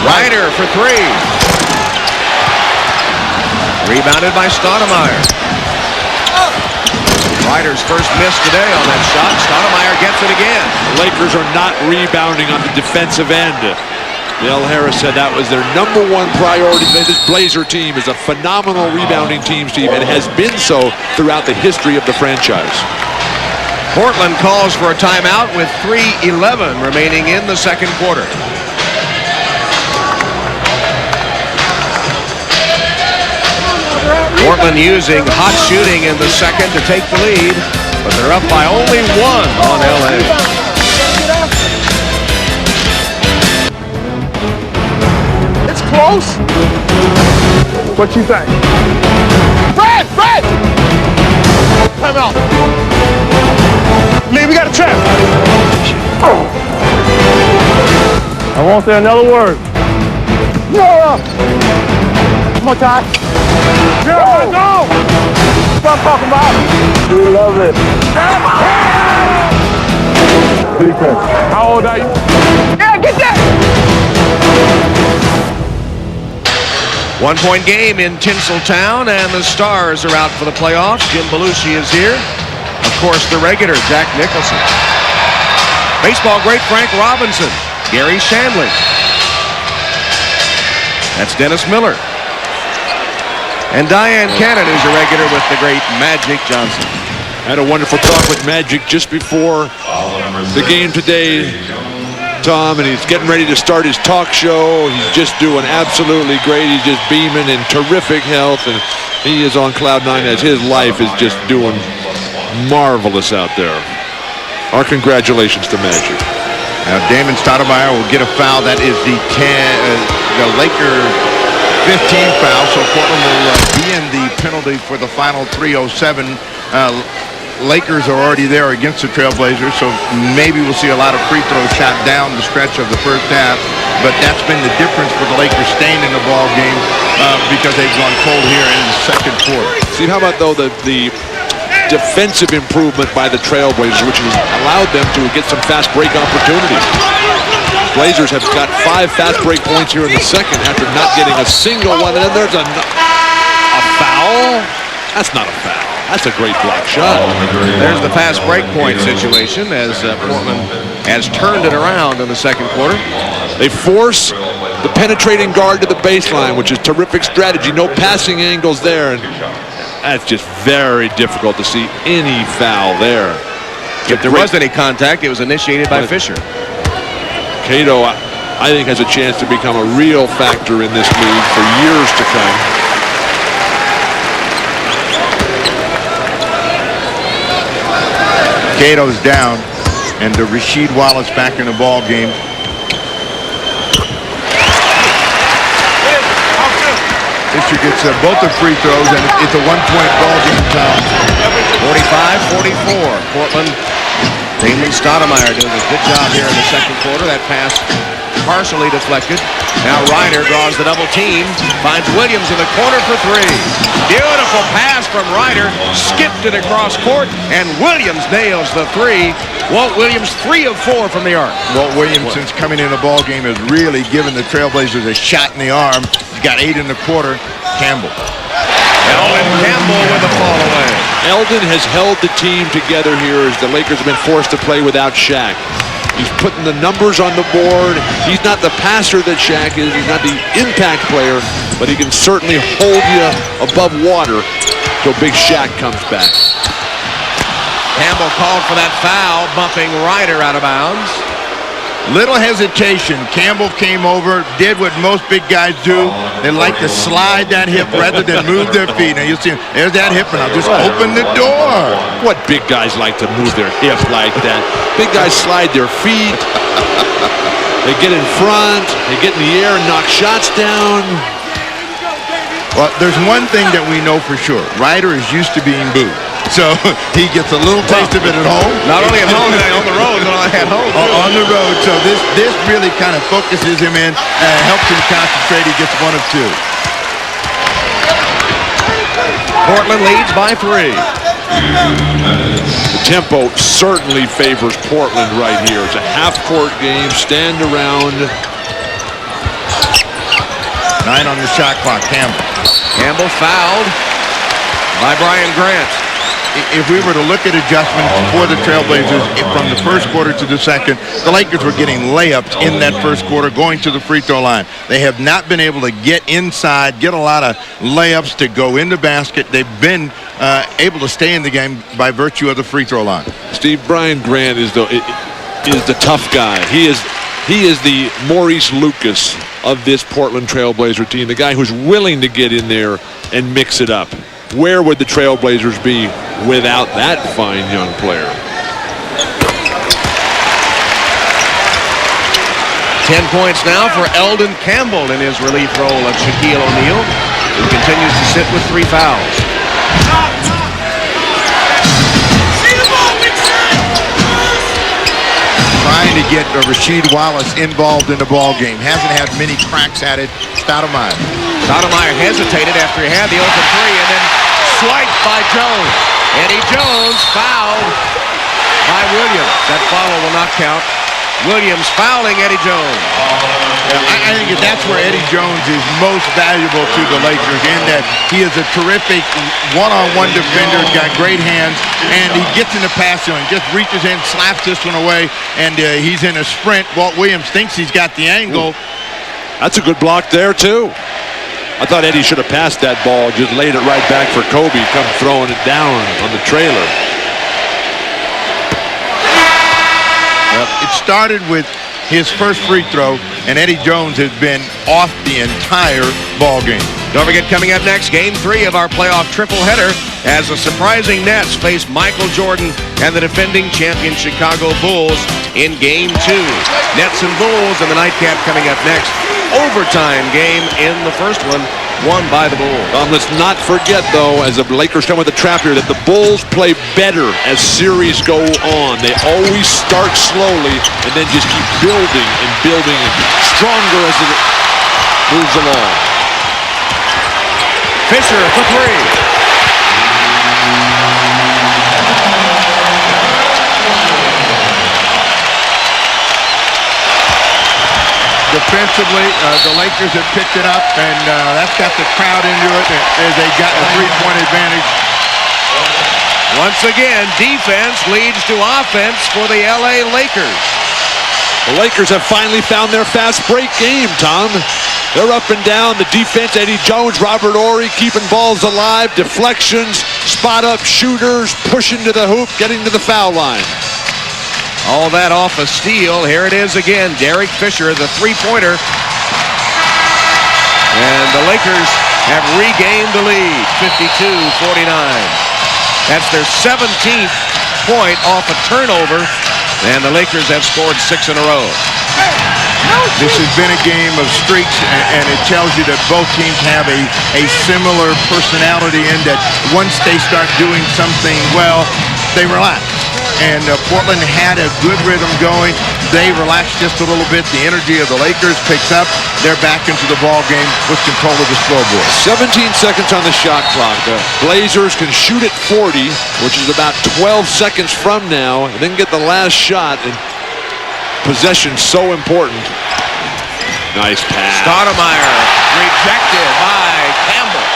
Ryder for 3. Rebounded by Stoudamire. Ryder's first miss today on that shot. Stoudamire gets it again. The Lakers are not rebounding on the defensive end. Bill Harris said that was their #1 priority. This Blazer team is a phenomenal rebounding team, Steve, and has been so throughout the history of the franchise. Portland calls for a timeout with 3:11 remaining in the second quarter. Portland using hot shooting in the second to take the lead, but they're up by only 1 on LA. It's close. What you think? Fred! Time out. Lee, we got a trap. I won't say another word. No! One more time. Yeah, no! That's what I'm talking about. We love it. Defense. How old are you? Yeah, get that! 1-point game in Tinseltown, and the Stars are out for the playoffs. Jim Belushi is here. Of course, the regular, Jack Nicholson. Baseball great Frank Robinson. Gary Shandling. That's Dennis Miller. And Diane Cannon, who's a regular with the great Magic Johnson. Had a wonderful talk with Magic just before the game today, Tom, and he's getting ready to start his talk show. He's just doing absolutely great. He's just beaming in terrific health, and he is on cloud 9 as his life is just doing marvelous out there. Our congratulations to Magic. Now Damon Stoudamire will get a foul. That is the Laker 15th foul. So Portland will be in the penalty for the final 3:07. Lakers are already there against the Trailblazers, so maybe we'll see a lot of free throws shot down the stretch of the first half. But that's been the difference for the Lakers staying in the ball game because they've gone cold here in the second quarter. See, how about though the defensive improvement by the Trailblazers, which has allowed them to get some fast break opportunities. Blazers have got 5 fast break points here in the second after not getting a single one. And then there's a foul. That's not a foul. That's a great block shot. There's the fast break point situation as Portland has turned it around in the second quarter. They force the penetrating guard to the baseline, which is terrific strategy. No passing angles there. And that's just very difficult to see any foul there. If there was any contact, it was initiated by Fisher. Cato, I think, has a chance to become a real factor in this league for years to come. Cato's down, and Rasheed Wallace back in the ball game. Fisher gets both the free throws, and it's a one-point ball game time. 45-44. Portland. Damon Stoudamire doing a good job here in the second quarter. That pass partially deflected. Now Ryder draws the double team. Finds Williams in the corner for 3. Beautiful pass from Ryder. Skipped it across court, and Williams nails the 3. Walt Williams 3 of 4 from the arc. Walt Williams, since coming in the ball game, has really given the Trailblazers a shot in the arm. He's got 8 in the quarter. Campbell. Eldon Campbell with a fall away. Eldon has held the team together here as the Lakers have been forced to play without Shaq. He's putting the numbers on the board. He's not the passer that Shaq is. He's not the impact player, but he can certainly hold you above water till Big Shaq comes back. Campbell called for that foul, bumping Ryder out of bounds. Little hesitation. Campbell came over, did what most big guys do. They like to slide that hip rather than move their feet. Now you see, there's that hip, and I'll just open the door. What big guys like to move their hip like that? Big guys slide their feet. They get in front. They get in the air and knock shots down. Well, there's one thing that we know for sure. Ryder is used to being booed. So he gets a little taste of it at home. Not only at home, on the road, but at home. On the road. So this really kind of focuses him in, helps him concentrate. He gets 1 of 2. Portland leads by 3. The tempo certainly favors Portland right here. It's a half-court game. Stand around. 9 on the shot clock. Campbell fouled by Brian Grant. If we were to look at adjustments for the Trailblazers from the first quarter to the second, the Lakers were getting layups in that first quarter going to the free throw line. They have not been able to get inside, get a lot of layups to go in the basket. They've been able to stay in the game by virtue of the free throw line. Steve, Brian Grant is the tough guy. He is the Maurice Lucas of this Portland Trailblazer team, the guy who's willing to get in there and mix it up. Where would the Trailblazers be without that fine young player? 10 points now for Eldon Campbell in his relief role of Shaquille O'Neal, who continues to sit with 3 fouls. Trying to get Rasheed Wallace involved in the ball game. Hasn't had many cracks at it. Stoudamire. Stoudamire hesitated after he had the open 3 and then swiped by Jones. Eddie Jones fouled by Williams. That follow will not count. Williams fouling Eddie Jones. I think that's where Eddie Jones is most valuable to the Lakers, in that he is a terrific one-on-one defender, got great hands, and he gets in the pass zone, just reaches in, slaps this one away, and he's in a sprint. Walt Williams thinks he's got the angle. That's a good block there, too. I thought Eddie should have passed that ball, just laid it right back for Kobe, come throwing it down on the trailer. It started with his first free throw, and Eddie Jones has been off the entire ball game. Don't forget, coming up next, Game 3 of our playoff triple header. as the surprising Nets face Michael Jordan and the defending champion Chicago Bulls in Game 2. Nets and Bulls in the nightcap coming up next. Overtime game in the first one, won by the Bulls. Let's not forget, though, as the Lakers come with the trap here, that the Bulls play better as series go on. They always start slowly and then just keep building and building and stronger as it moves along. Fisher for three. Defensively, the Lakers have picked it up, and that's got the crowd into it as they got a three-point advantage. Once again, defense leads to offense for the LA Lakers. The Lakers have finally found their fast break game, Tom. They're up and down. The defense, Eddie Jones, Robert Horry, keeping balls alive, deflections, spot-up shooters, pushing to the hoop, getting to the foul line. All that off a steal. Here it is again. Derek Fisher, the three-pointer. And the Lakers have regained the lead, 52-49. That's their 17th point off a turnover, and the Lakers have scored 6 in a row. This has been a game of streaks, and it tells you that both teams have a similar personality in that once they start doing something well, they relax. And Portland had a good rhythm going. They relaxed just a little bit. The energy of the Lakers picks up. They're back into the ball game with control of the scoreboard. 17 seconds on the shot clock. The Blazers can shoot at 40, which is about 12 seconds from now, and then get the last shot. And possession so important. Nice pass. Stoudamire rejected by Campbell.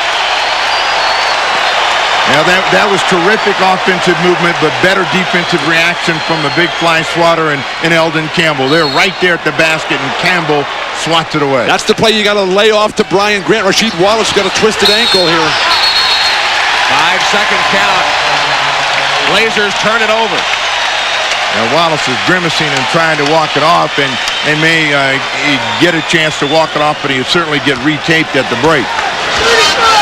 Now that was terrific offensive movement, but better defensive reaction from a big fly swatter and Eldon Campbell. They're right there at the basket, and Campbell swats it away. That's the play you got to lay off to Bryant Grant. Rasheed Wallace got a twisted ankle here. 5-second count. Blazers turn it over. Now Wallace is grimacing and trying to walk it off, and they may get a chance to walk it off, but he'll certainly get retaped at the break.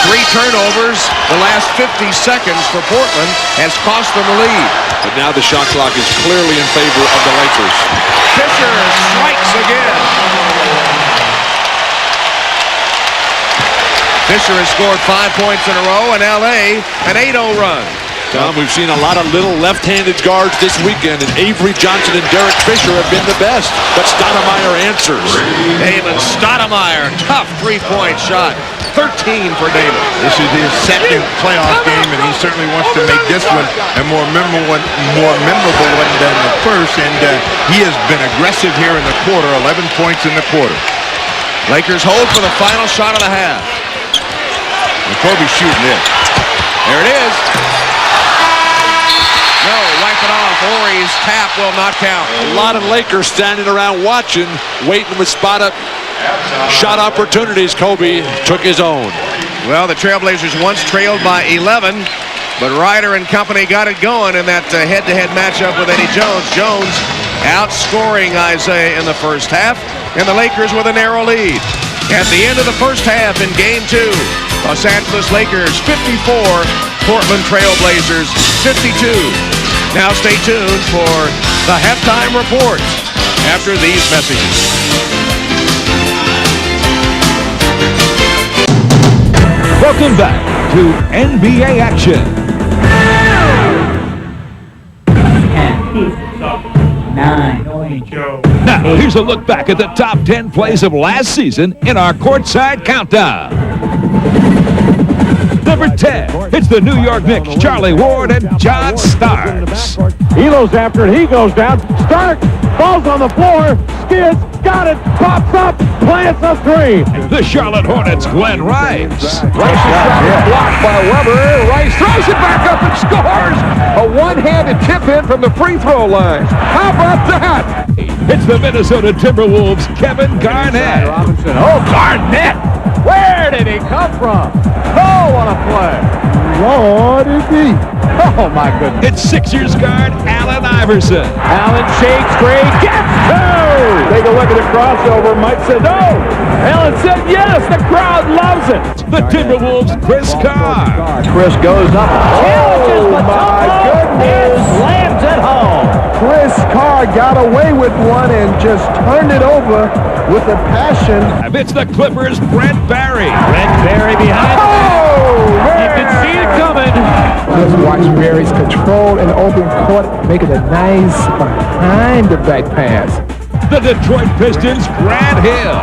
3 turnovers the last 50 seconds for Portland has cost them the lead. But now the shot clock is clearly in favor of the Lakers. Fisher strikes again. Fisher has scored 5 points in a row, and LA an 8-0 run. Tom, we've seen a lot of little left-handed guards this weekend, and Avery Johnson and Derek Fisher have been the best. But Stoudamire answers. Damon Stoudamire, tough three-point shot. 13 for Damon. This is his second playoff game, and he certainly wants to make this one a more memorable one than the first. And he has been aggressive here in the quarter. 11 points in the quarter. Lakers hold for the final shot of the half. And Kobe's shooting it. There it is. No, wipe it off. Horry's tap will not count. A lot of Lakers standing around watching, waiting with spot-up shot opportunities. Kobe took his own. Well, the Trailblazers once trailed by 11, but Ryder and company got it going in that head-to-head matchup with Eddie Jones. Jones outscoring Isaiah in the first half, and the Lakers with a narrow lead. At the end of the first half in Game 2, Los Angeles Lakers 54, Portland Trailblazers 52. Now stay tuned for the halftime report after these messages. Welcome back to NBA action. 10, 9. Now, here's a look back at the top 10 plays of last season in our courtside countdown. Number 10, it's the New York Knicks, Charlie Ward and John Starks. Elo's after it. He goes down. Starks falls on the floor. Skids. Got it. Pops up. Plants a three. The Charlotte Hornets, Glenn Rice. Rice's shot is blocked by Weber. Rice throws it back up and scores. A one-handed tip in from the free throw line. How about that? It's the Minnesota Timberwolves, Kevin Garnett. Robinson. Oh, Garnett. Where did he come from? Oh, what a play. Lord, is he? Oh, my goodness. It's Sixers guard Allen Iverson. Allen shakes, Gray gets two. They take a look at the crossover. Mike said no. Allen said yes. The crowd loves it. The Timberwolves, Chris Carr. Chris goes up. Challenges the tumble and slams it home. Chris Carr got away with one and just turned it over with a passion. It's the Clippers, Brent Barry. Brent Barry behind. You can see it coming. Just watch Barry's control and open court, making a nice behind the back pass. The Detroit Pistons, Grant Hill.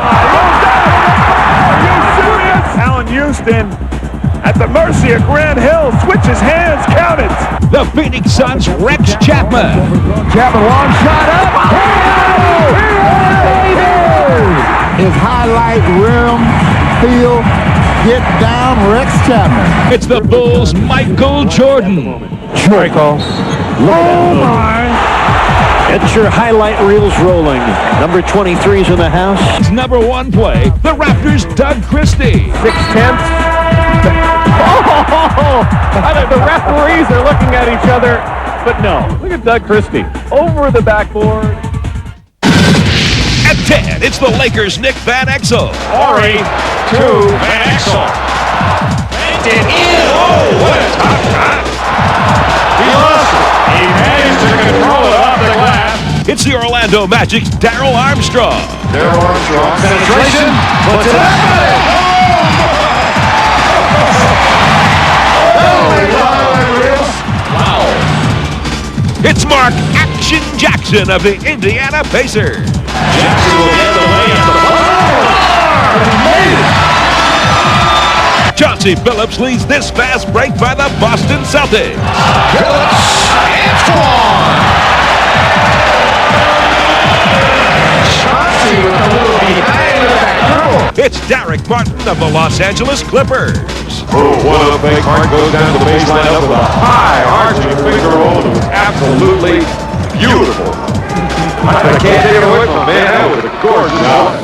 Are you serious? Allen Houston at the mercy of Grant Hill. Switches hands, counted. The Phoenix Suns, Rex Chapman. Chapman, long shot up. His highlight rim, feel, get down, Rex Chapman. It's the Bulls, Michael Jordan. Michael. Oh my. Get your highlight reels rolling. Number 23's in the house. It's number one play, the Raptors, Doug Christie. 6/10. The referees are looking at each other, but no. Look at Doug Christie over the backboard. At 10, it's the Lakers, Nick Van Exel. Horry to Van Exel. Banked it in. Oh, what a top shot. He lost it. He managed to control it off the glass. It's the Orlando Magic's Darryl Armstrong. Darryl Armstrong. Penetration. Puts it up. Wow. It's Mark Action Jackson of the Indiana Pacers. Jackson will get the layup. Chauncey Billups leads this fast break by the Boston Celtics. Billups and Swan. Chauncey with a little behind the back dribble. It's Derek Martin of the Los Angeles Clippers. Oh, what a fake. Mark goes down to the baseline up with a high arching finger roll. It was absolutely beautiful. I can't take it away from man. That was a gorgeous shot.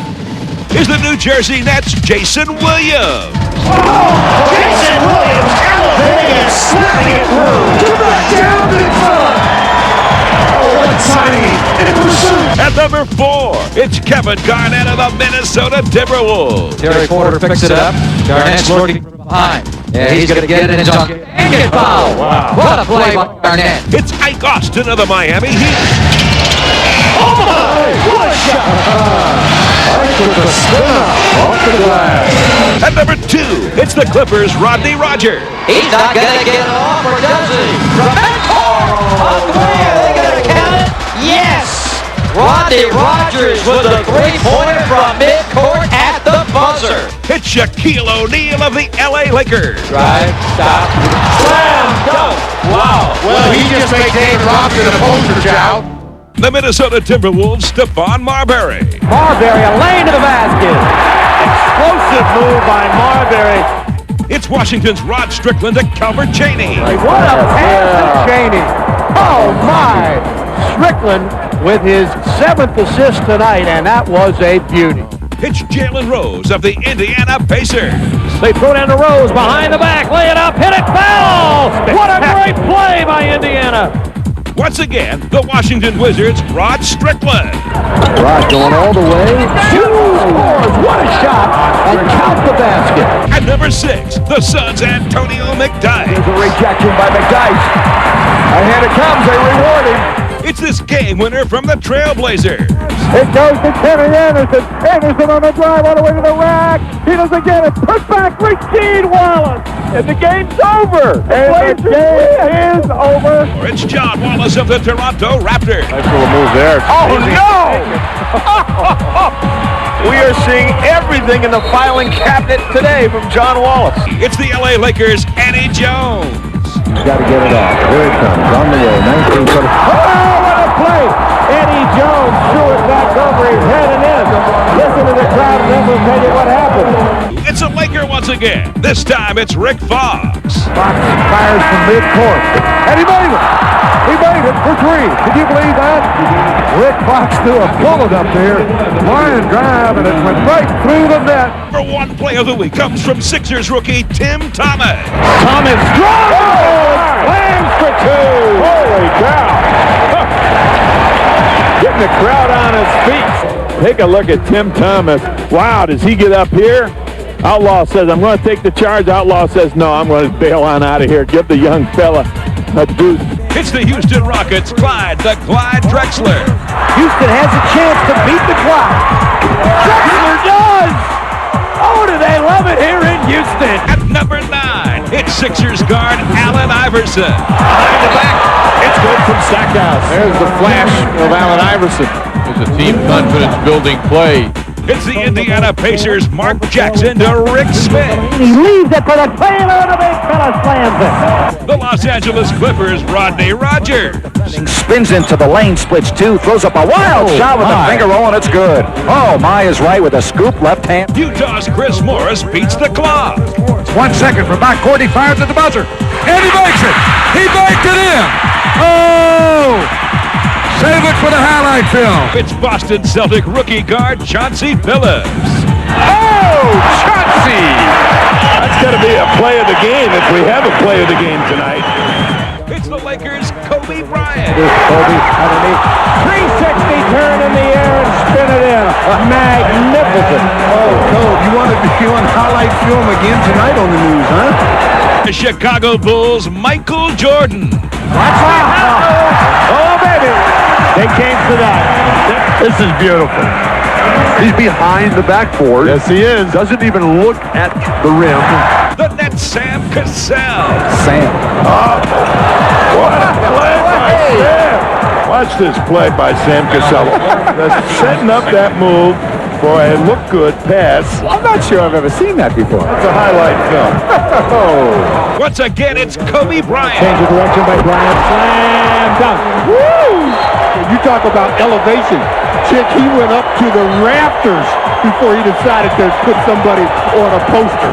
Is the New Jersey Nets Jason Williams. Jason Williams elevating and slapping it through to the down in front. Oh, what timing and pursuit. At number 4, it's Kevin Garnett of the Minnesota Timberwolves. Terry Porter picks it up. Garnett's looking from behind. Yeah, he's going to get it and dunk it. And get fouled. Wow. What a play by Garnett. It's Ike Austin of the Miami Heat. Oh my! What a shot! Ike with the spin off the glass. At number 2, it's the Clippers' Rodney Rogers. He's not going to get it off, or does he? From backcourt. Off the way. Are they going to count it? Yes! Rodney Rogers with a three-pointer from midcourt at the buzzer. It's Shaquille O'Neal of the LA Lakers. Drive, stop, slam, dunk. Wow. Well, he just made Dave Robson a poster child. The Minnesota Timberwolves' Stephon Marbury. Marbury, a lane to the basket. Explosive move by Marbury. It's Washington's Rod Strickland to Calvert Chaney. What a pass to Chaney. Oh, my. Strickland with his 7th assist tonight, and that was a beauty. It's Jalen Rose of the Indiana Pacers. They throw down to Rose behind the back, lay it up, hit it, foul! What a great play by Indiana. Once again, the Washington Wizards' Rod Strickland. Rod going all the way. Scores. What a shot. And count the basket. At number 6, the Suns' Antonio McDyess. There's a rejection by McDyess. Ahead it comes. They reward him. It's this game winner from the Trailblazers. It goes to Kenny Anderson. Anderson on the drive all the way to the rack. He doesn't get it. Put back Rasheed Wallace. And the game's over. And the game is over. Or it's John Wallace of the Toronto Raptors. Nice little move there. Oh, no! We are seeing everything in the filing cabinet today from John Wallace. It's the LA Lakers' Eddie Jones. He's got to get it off. Here it comes. On the way. 1920. Oh, what a play! Eddie Jones threw it back over his head and in. Listen to the crowd and then we'll tell you what happened. It's a Laker once again. This time it's Rick Fox. Fox fires from midcourt. And he made it! He made it for 3. Can you believe that? Rick Fox threw a bullet up there. Line drive, and it went right through the net. Number 1 play of the week comes from Sixers rookie Tim Thomas. Thomas drives! Slams for 2! Holy cow! Getting the crowd on his feet. Take a look at Tim Thomas. Wow, does he get up here? Outlaw says, I'm going to take the charge. Outlaw says, no, I'm going to bail on out of here. Give the young fella a deuce. It's the Houston Rockets, Clyde Drexler. Houston has a chance to beat the Clyde. Drexler does! Oh, do they love it here in Houston. At number 9, it's Sixers guard Allen Iverson. Behind the back, it's good from Stackhouse. There's the flash of Allen Iverson. It's a team confidence-building play. It's the Indiana Pacers, Mark Jackson to Rick Smith. He leaves it for the Taylor, and the big fella slams it. The Los Angeles Clippers, Rodney Rogers. Spins into the lane, splits two, throws up a wild shot with a finger roll, and it's good. Oh, my is right with a scoop left hand. Utah's Chris Morris beats the clock. 1 second from backcourt. He fires at the buzzer. And he makes it. He baked it in. Oh! Save it for the highlight film. It's Boston Celtic rookie guard Chauncey Billups. Oh, Chauncey! That's going to be a play of the game if we have a play of the game tonight. It's the Lakers' Kobe Bryant. Here's Kobe underneath. 360 turn in the air and spin it in. Magnificent. Oh, Cole, you want to be on highlight film again tonight on the news, huh? The Chicago Bulls' Michael Jordan. Oh, baby! They came for that. This is beautiful. He's behind the backboard. Yes, he is. Doesn't even look at the rim. The Nets' Sam Cassell. Sam. What a play by Sam! Watch this play by Sam Cassell. Setting up that move for a look-good pass. I'm not sure I've ever seen that before. That's a highlight film. Oh. Once again, it's Kobe Bryant. Change of direction by Bryant. Slam dunk. Woo! You talk about elevation. Chick, he went up to the rafters before he decided to put somebody on a poster.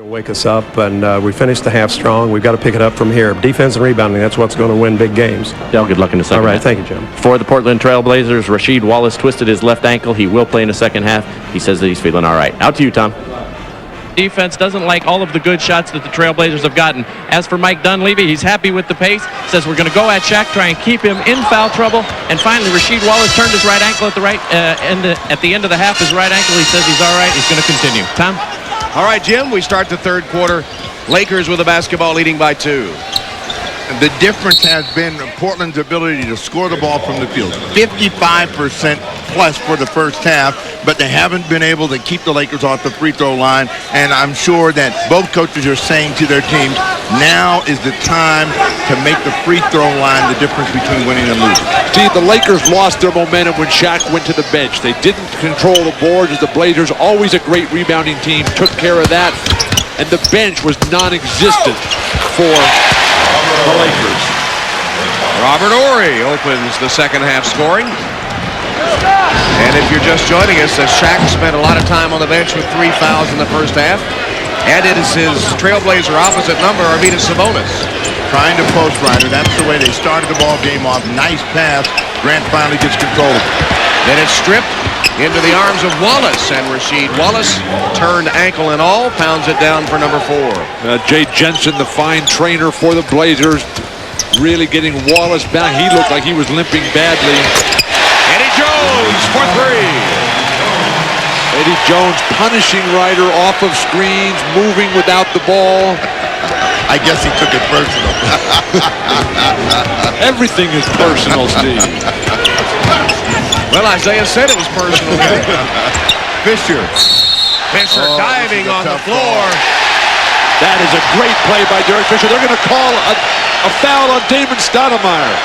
Wake us up, and we finished the half strong. We've got to pick it up from here. Defense and rebounding, that's what's going to win big games. Dale, good luck in the second All right, half. thank you, Jim. For the Portland Trail Blazers, Rasheed Wallace twisted his left ankle. He will play in the second half. He says that he's feeling all right. Out to you, Tom. Defense doesn't like all of the good shots that the Trailblazers have gotten. As for Mike Dunleavy, he's happy with the pace. Says we're going to go at Shaq, try and keep him in foul trouble. And finally, Rasheed Wallace turned his right ankle at the at the end of the half. His right ankle. He says he's all right. He's going to continue. Tom. All right, Jim, we start the third quarter. Lakers with the basketball leading by 2. The difference has been Portland's ability to score the ball from the field. 55% plus for the first half, but they haven't been able to keep the Lakers off the free throw line. And I'm sure that both coaches are saying to their teams, now is the time to make the free throw line the difference between winning and losing. See, the Lakers lost their momentum when Shaq went to the bench. They didn't control the boards as the Blazers, always a great rebounding team, took care of that. And the bench was non-existent for the Lakers. Robert Horry opens the second half scoring. And if you're just joining us, Shaq spent a lot of time on the bench with 3 fouls in the first half. And it is his Trailblazer opposite number, Arvydas Sabonis. Trying to post Ryder. That's the way they started the ball game off. Nice pass. Grant finally gets control of it. Then it's stripped into the arms of Wallace, and Rasheed Wallace, turned ankle and all, pounds it down for number 4. Jay Jensen, the fine trainer for the Blazers, really getting Wallace back. He looked like he was limping badly. Eddie Jones for 3. Eddie Jones punishing Ryder off of screens, moving without the ball. I guess he took it personal. Everything is personal, Steve. Well, Isaiah said it was personal. Fisher diving on the floor. That is a great play by Derek Fisher. They're going to call a foul on Damon Stoudamire.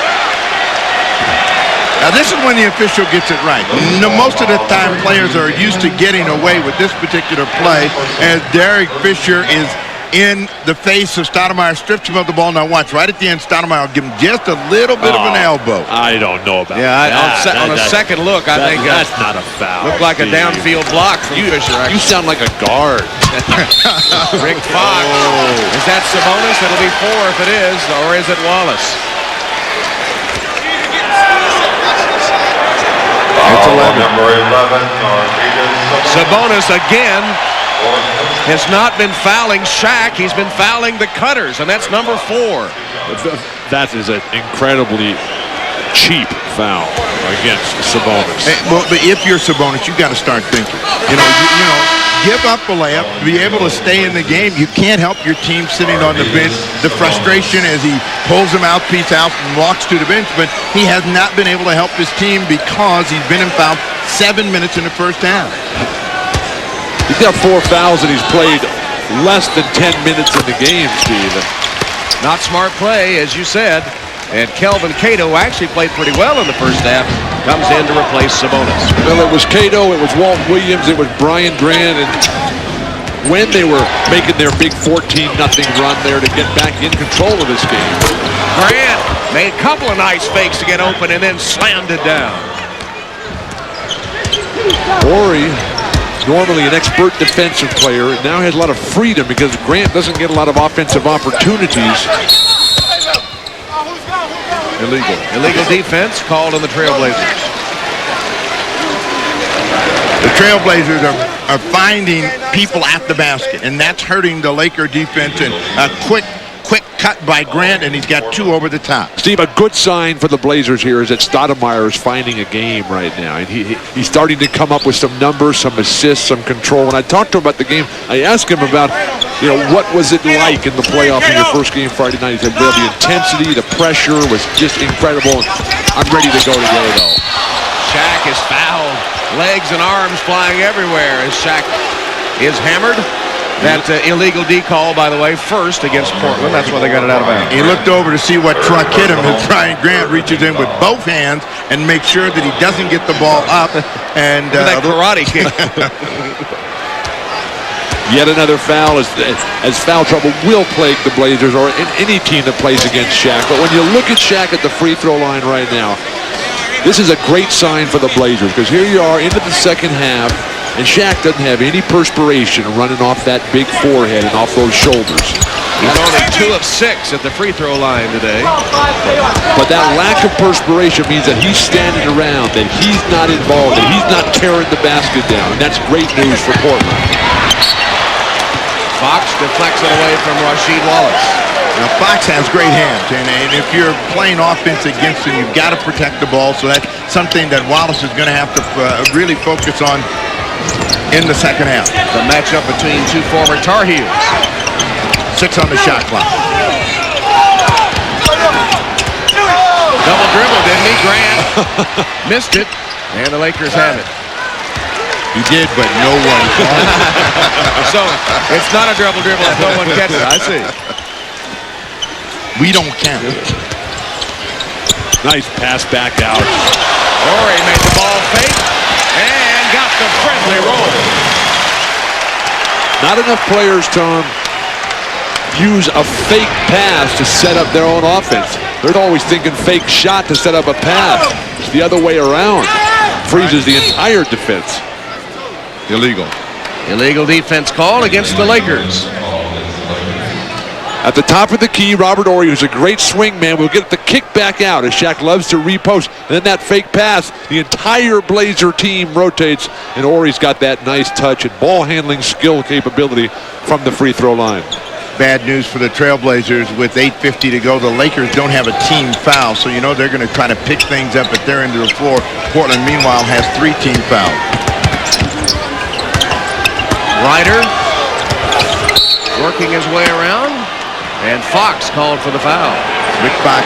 Now, this is when the official gets it right. Most of the time, players are used to getting away with this particular play, as Derek Fisher is in the face of Stoudamire, strips him of the ball. Now watch, right at the end, Stoudamire will give him just a little bit of an elbow. I don't know about that. On a second look, I think that's not a foul. Looked like a downfield block from Fisher. You sound like a guard. Rick Fox. Is that Sabonis? It'll be 4 if it is, or is it Wallace? It's 11. Number 11, Arvydas Sabonis again has not been fouling Shaq. He's been fouling the cutters, and that's number 4. That is an incredibly cheap foul against Sabonis. Well, but if you're Sabonis, you got to start thinking. Give up a layup, be able to stay in the game. You can't help your team sitting on the bench. The frustration as he pulls the mouthpiece out and walks to the bench, but he has not been able to help his team because he's been in foul 7 minutes in the first half. He's got 4 fouls and he's played less than 10 minutes in the game, Steve. Not smart play, as you said. And Kelvin Cato actually played pretty well in the first half. Comes in to replace Sabonis. Well, it was Cato, it was Walt Williams, it was Brian Grant, and when they were making their big 14-0 run there to get back in control of this game. Grant made a couple of nice fakes to get open and then slammed it down. Horry, normally an expert defensive player, now has a lot of freedom because Grant doesn't get a lot of offensive opportunities. Illegal defense called on the Trailblazers. The Trailblazers are finding people at the basket, and that's hurting the Laker defense. And a quick cut by Grant, and he's got 2 over the top. Steve, a good sign for the Blazers here is that Stoudamire is finding a game right now. And he's starting to come up with some numbers, some assists, some control. When I talked to him about the game, I asked him about, what was it like in the playoff in your first game Friday night? He said, well, the intensity, the pressure was just incredible. I'm ready to go today, though. Shaq is fouled. Legs and arms flying everywhere as Shaq is hammered. That illegal D call, by the way, first against Portland. That's why they got it out of bounds. He looked over to see what truck hit him, and Brian Grant reaches in with both hands and makes sure that he doesn't get the ball up. And that karate kick. Yet another foul as foul trouble will plague the Blazers or any team that plays against Shaq. But when you look at Shaq at the free throw line right now, this is a great sign for the Blazers because here you are into the second half, and Shaq doesn't have any perspiration running off that big forehead and off those shoulders. He's only 2 of 6 at the free throw line today. But that lack of perspiration means that he's standing around, that he's not involved, that he's not tearing the basket down. And that's great news for Portland. Fox deflects it away from Rasheed Wallace. Now, Fox has great hands, and if you're playing offense against him, you've got to protect the ball, so that's something that Wallace is going to have to really focus on in the second half. The matchup between 2 former Tar Heels. 6 on the shot clock. Double dribble, didn't he? Grant missed it, and the Lakers have it. He did, but no one caught it. So, it's not a double dribble if no one gets it. I see. We don't count. Nice pass back out. Horry made the ball fake and got the friendly roll. Not enough players, Tom, use a fake pass to set up their own offense. They're always thinking fake shot to set up a pass. It's the other way around. Freezes the entire defense. Illegal defense call against the Lakers. At the top of the key, Robert Horry, who's a great swing man, will get the kick back out as Shaq loves to repost. And then that fake pass, the entire Blazer team rotates, and Horry's got that nice touch and ball handling skill capability from the free throw line. Bad news for the Trailblazers with 8:50 to go. The Lakers don't have a team foul, so you know they're going to try to pick things up at their end of the floor. Portland, meanwhile, has 3 team fouls. Ryder working his way around. And Fox called for the foul. Rick Fox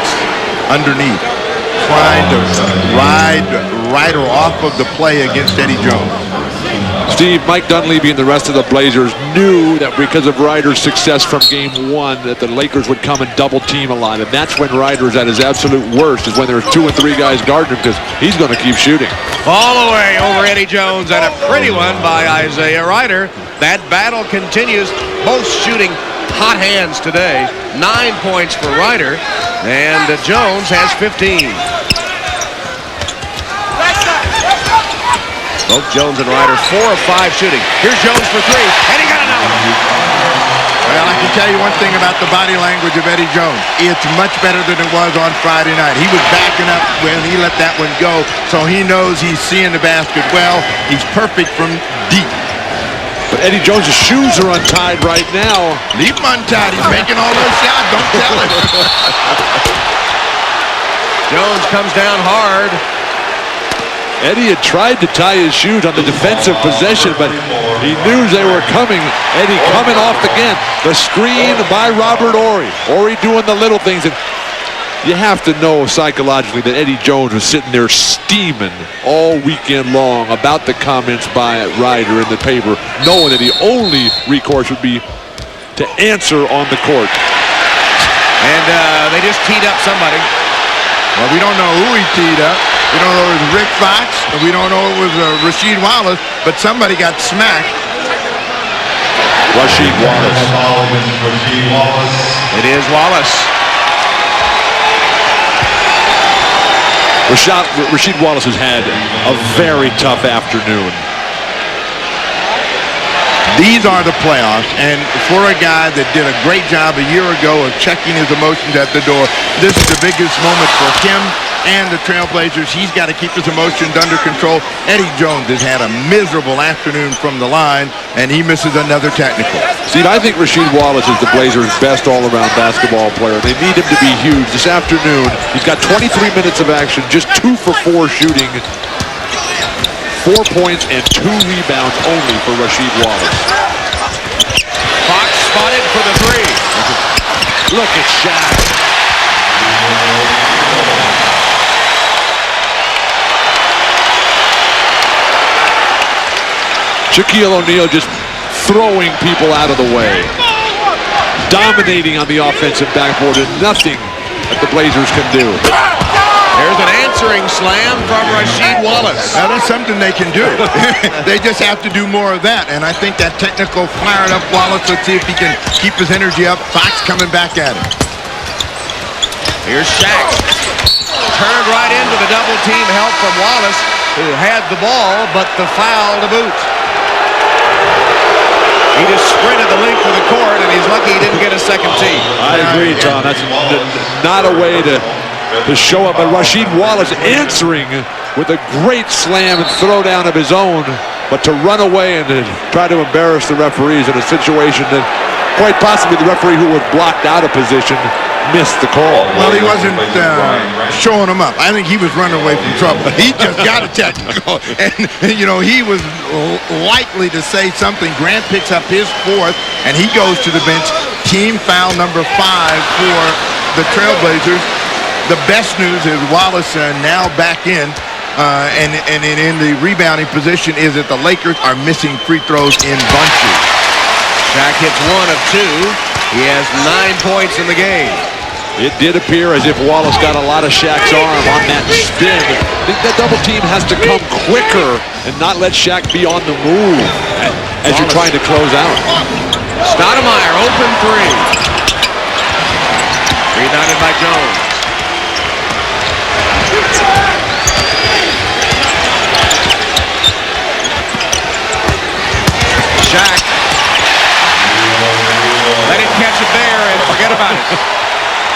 underneath, trying to ride Ryder off of the play against Eddie Jones. Steve, Mike Dunleavy and the rest of the Blazers knew that because of Ryder's success from game 1 that the Lakers would come and double team a lot. And that's when Ryder's at his absolute worst, is when there's 2 and 3 guys guarding him because he's going to keep shooting. Ball away over Eddie Jones and a pretty one by Isaiah Ryder. That battle continues. Both shooting hot hands today. 9 points for Ryder, and Jones has 15. Both Jones and Ryder 4 of 5 shooting. Here's Jones for 3, and he got another one. Well, I can tell you one thing about the body language of Eddie Jones. It's much better than it was on Friday night. He was backing up when he let that one go, so he knows he's seeing the basket well. He's perfect from deep. But Eddie Jones' shoes are untied right now. Leave him untied. He's making all those shots. Don't tell him. Jones comes down hard. Eddie had tried to tie his shoes on the defensive possession, but he knew they were coming. Eddie coming off again. The screen by Robert Horry. Horry doing the little things. And you have to know psychologically that Eddie Jones was sitting there steaming all weekend long about the comments by Ryder in the paper, knowing that the only recourse would be to answer on the court. And they just teed up somebody. Well, we don't know who he teed up. We don't know if it was Rick Fox, and we don't know if it was Rasheed Wallace, but somebody got smacked. Rasheed Wallace. It is Wallace. Rasheed Wallace has had a very tough afternoon. These are the playoffs, and for a guy that did a great job a year ago of checking his emotions at the door, this is the biggest moment for him and the Trailblazers. He's got to keep his emotions under control. Eddie Jones has had a miserable afternoon from the line, and he misses another technical. Steve, I think Rasheed Wallace is the Blazers' best all-around basketball player. They need him to be huge. This afternoon, he's got 23 minutes of action, just 2 for 4 shooting. 4 points and 2 rebounds only for Rasheed Wallace. Fox spotted for the 3. Look at Shaq. Shaquille O'Neal just throwing people out of the way. Dominating on the offensive backboard, and nothing that the Blazers can do. There's an answering slam from Rasheed Wallace. Now, that's something they can do. They just have to do more of that. And I think that technical fired up Wallace. Let's see if he can keep his energy up. Fox coming back at him. Here's Shaq. Turned right into the double team help from Wallace, who had the ball, but the foul to boot. He just sprinted the length of the court, and he's lucky he didn't get a second tee. I agree, Tom. That's not a way to show up. But Rasheed Wallace answering with a great slam and throwdown of his own, but to run away and to try to embarrass the referees in a situation that quite possibly the referee who was blocked out of position missed the call. Well, he wasn't showing him up. I think he was running away from trouble. He just got a technical. And you know, he was likely to say something. Grant picks up his 4th, and he goes to the bench. Team foul number 5 for the Trailblazers. The best news is Wallace now back in, and in the rebounding position is that the Lakers are missing free throws in bunches. Shaq hits 1 of 2. He has 9 points in the game. It did appear as if Wallace got a lot of Shaq's arm on that spin. I think that double team has to come quicker and not let Shaq be on the move as you're trying to close out. Stoudamire, open 3. Rebounded by Jones. Shaq. Let him catch it there and forget about it.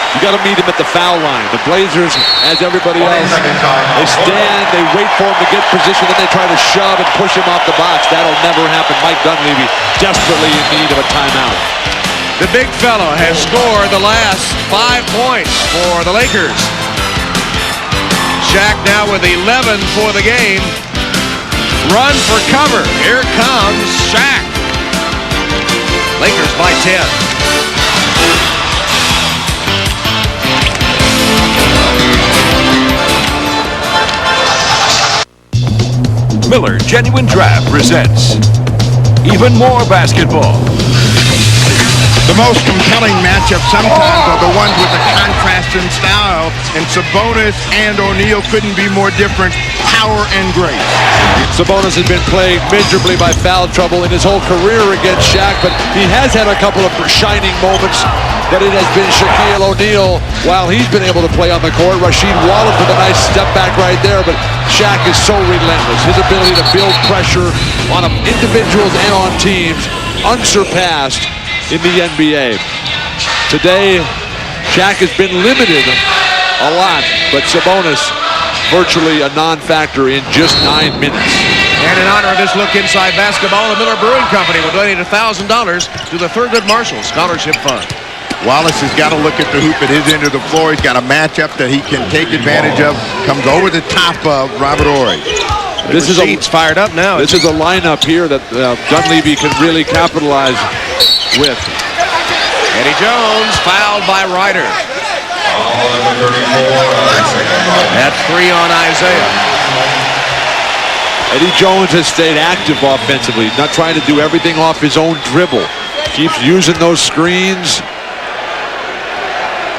You got to meet him at the foul line. The Blazers, as everybody else, they stand, they wait for him to get position, then they try to shove and push him off the box. That'll never happen. Mike Dunleavy desperately in need of a timeout. The big fellow has scored the last 5 points for the Lakers. Shaq now with 11 for the game. Run for cover. Here comes Shaq. Lakers by 10. Miller Genuine Draft presents even more basketball. The most compelling matchup sometimes are the ones with the contrast in style, and Sabonis and O'Neal couldn't be more different. Power and grace. Sabonis has been plagued miserably by foul trouble in his whole career against Shaq, but he has had a couple of shining moments, but it has been Shaquille O'Neal while he's been able to play on the court. Rasheed Wallace with a nice step back right there, but Shaq is so relentless. His ability to build pressure on individuals and on teams, unsurpassed in the NBA. Today, Shaq has been limited a lot, but Sabonis virtually a non-factor in just 9 minutes. And in honor of this look inside basketball, the Miller Brewing Company will donate $1,000 to the Thurgood Marshall Scholarship Fund. Wallace has got to look at the hoop at his end of the floor. He's got a matchup that he can take advantage of. Comes over the top of Robert Horry. This is fired up now. This is a lineup here that Dunleavy can really capitalize with. Eddie Jones fouled by Ryder. That's 3 on Isaiah. Eddie Jones has stayed active offensively, not trying to do everything off his own dribble. Keeps using those screens.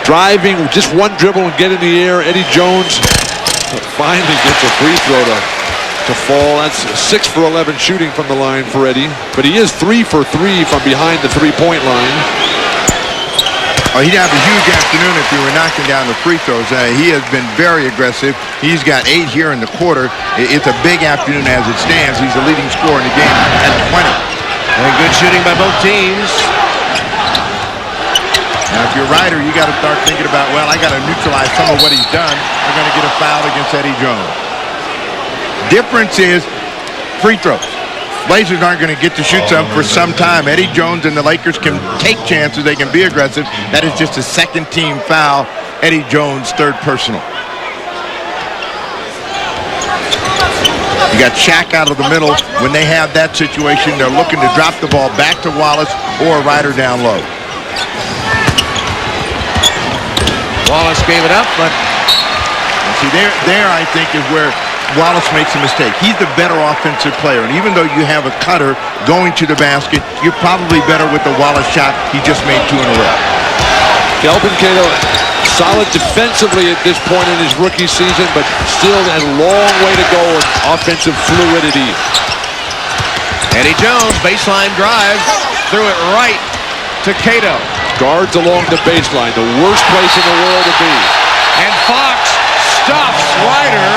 Driving, just one dribble and get in the air. Eddie Jones finally gets a free throw to fall. That's 6 for 11 shooting from the line for Eddie. But he is 3 for 3 from behind the three-point line. Oh, he'd have a huge afternoon if he were knocking down the free throws. He has been very aggressive. He's got 8 here in the quarter. It's a big afternoon as it stands. He's the leading scorer in the game at 20. And good shooting by both teams. Now, if you're Ryder, you got to start thinking about, well, I got to neutralize some of what he's done. They're going to get a foul against Eddie Jones. Difference is free throws. Blazers aren't going to get to shoot some for some time. Eddie Jones and the Lakers can take chances. They can be aggressive. That is just a second-team foul. Eddie Jones, third personal. You got Shaq out of the middle. When they have that situation, they're looking to drop the ball back to Wallace or Ryder down low. Wallace gave it up, but see, there I think is where Wallace makes a mistake. He's the better offensive player, and even though you have a cutter going to the basket, you're probably better with the Wallace shot. He just made 2 in a row. Kelvin Cato, solid defensively at this point in his rookie season, but still a long way to go with offensive fluidity. Eddie Jones, baseline drive, threw it right to Cato. Guards along the baseline, the worst place in the world to be. And Fox stops Ryder.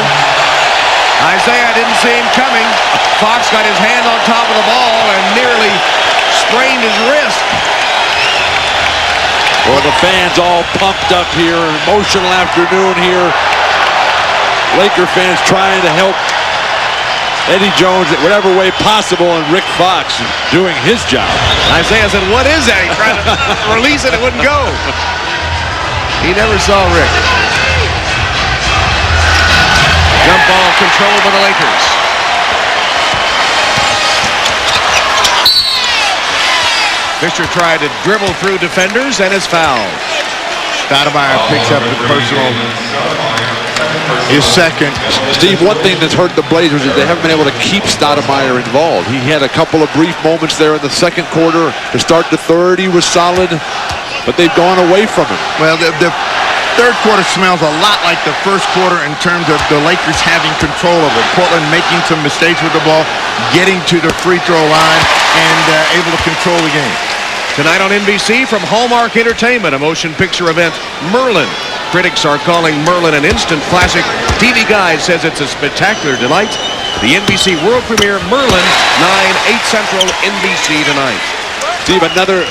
Isaiah didn't see him coming. Fox got his hand on top of the ball and nearly sprained his wrist. Well, the fans all pumped up here. Emotional afternoon here. Laker fans trying to help Eddie Jones in whatever way possible, and Rick Fox doing his job. Isaiah said, what is that? He tried to release it, it wouldn't go. He never saw Rick. Jump ball controlled by the Lakers. Fisher tried to dribble through defenders and is fouled. Stoudamire picks up the personal. His second. Steve, one thing that's hurt the Blazers is they haven't been able to keep Stoudamire involved. He had a couple of brief moments there in the second quarter. To start the third, he was solid, but they've gone away from him. Well, the third quarter smells a lot like the first quarter in terms of the Lakers having control of it. Portland making some mistakes with the ball, getting to the free throw line, and able to control the game. Tonight on NBC from Hallmark Entertainment, a motion picture event, Merlin. Critics are calling Merlin an instant classic. TV Guide says it's a spectacular delight. The NBC world premiere, Merlin, 9, 8 Central, NBC tonight. Steve, another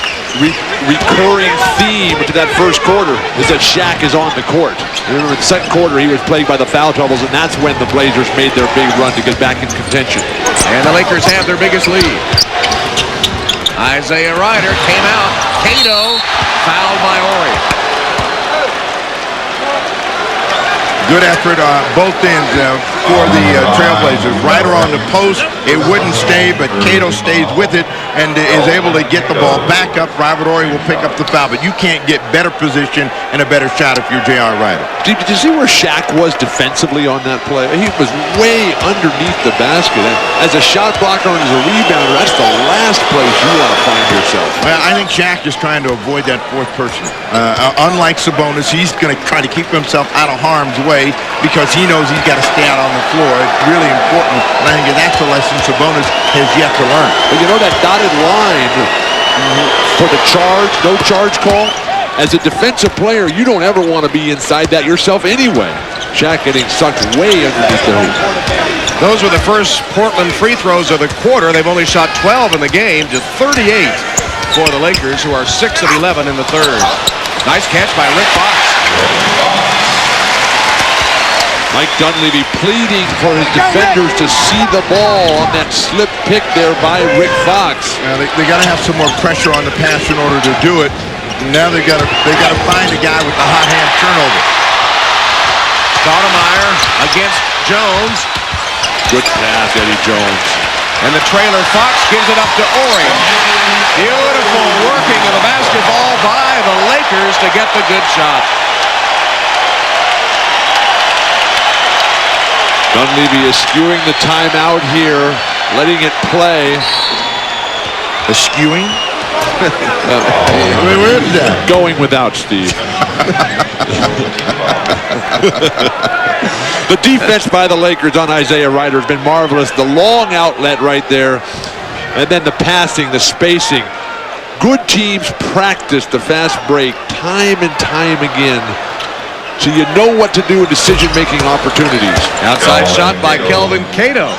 recurring theme to that first quarter is that Shaq is on the court. Remember, in the second quarter, he was plagued by the foul troubles, and that's when the Blazers made their big run to get back in contention. And the Lakers have their biggest lead. Isaiah Ryder came out. Cato fouled by Horry. Good effort on both ends for the Trailblazers. Ryder on the post, it wouldn't stay, but Cato stays with it and is able to get the ball back up. Robert Horry will pick up the foul, but you can't get better position and a better shot if you're J.R. Ryder. Did you see where Shaq was defensively on that play? He was way underneath the basket. As a shot blocker and as a rebounder, that's the last place you want to find yourself. Well, I think Shaq is trying to avoid that fourth person. Unlike Sabonis, he's going to try to keep himself out of harm's way because he knows he's got to stay out on the floor. It's really important, and I think that's a lesson Sabonis has yet to learn. But you know that dotted line for the charge, no charge call? As a defensive player, you don't ever want to be inside that yourself anyway. Shaq getting sucked way underneath the hoop. Those were the first Portland free throws of the quarter. They've only shot 12 in the game to 38 for the Lakers, who are 6 of 11 in the third. Nice catch by Rick Fox. Mike Dunleavy pleading for his defenders to see the ball on that slip pick there by Rick Fox. They got to have some more pressure on the pass in order to do it. Now they got to find a guy with the hot hand turnover. Stoudamire against Jones. Good pass, Eddie Jones. And the trailer Fox gives it up to Ori. Beautiful working of the basketball by the Lakers to get the good shot. Dunleavy is skewing the timeout here, letting it play. Skewing? Where is that? Going without Steve. The defense by the Lakers on Isaiah Rider has been marvelous. The long outlet right there, and then the passing, the spacing. Good teams practice the fast break time and time again, so you know what to do in decision-making opportunities. Outside shot by Kelvin Cato.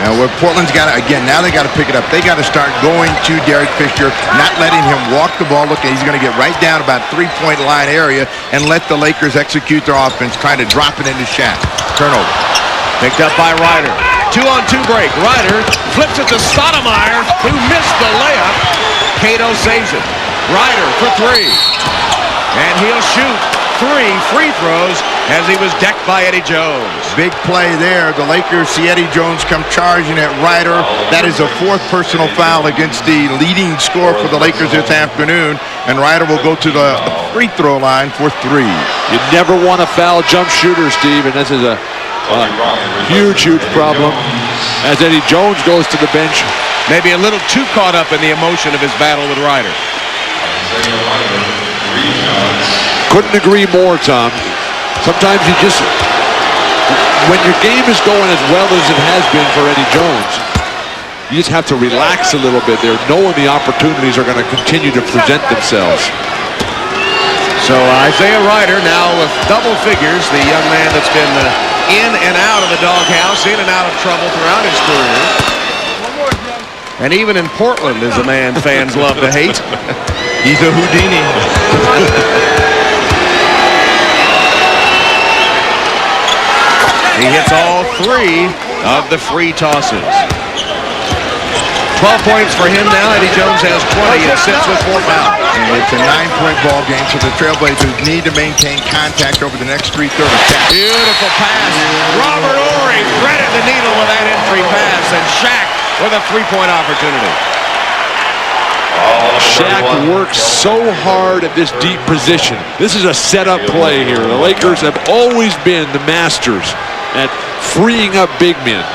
Now, what Portland's got to, again, now they got to pick it up. They got to start going to Derek Fisher, not letting him walk the ball. Look, he's going to get right down about three-point line area and let the Lakers execute their offense, trying to drop it into Shaq. Turnover. Picked up by Rider. 2-on-2 break. Rider flips it to Stoudamire, who missed the layup. Cato saves it. Rider for three. And he'll shoot 3 free throws as he was decked by Eddie Jones. Big play there. The Lakers see Eddie Jones come charging at Rider. That is a 4th personal foul against the leading scorer for the Lakers this afternoon. And Rider will go to the free throw line for 3. You never want to foul jump shooter, Steve, and this is a huge problem as Eddie Jones goes to the bench. Maybe a little too caught up in the emotion of his battle with Rider. Couldn't agree more, Tom. Sometimes you just, when your game is going as well as it has been for Eddie Jones, you just have to relax a little bit there, knowing the opportunities are going to continue to present themselves. So Isaiah Rider now with double figures, the young man that's been in and out of the doghouse, in and out of trouble throughout his career. And even in Portland is a man fans love to hate. He's a Houdini. He hits all 3 of the free tosses. 12 points for him now. Eddie Jones has 20 and sits with 4 fouls. And it's a 9-point ball game, so the Trailblazers need to maintain contact over the next 3/30. Beautiful pass. Robert Horry threaded the needle with that entry pass, and Shaq with a 3-point opportunity. Shaq works so hard at this deep position. This is a setup play here. The Lakers have always been the masters at freeing up big men.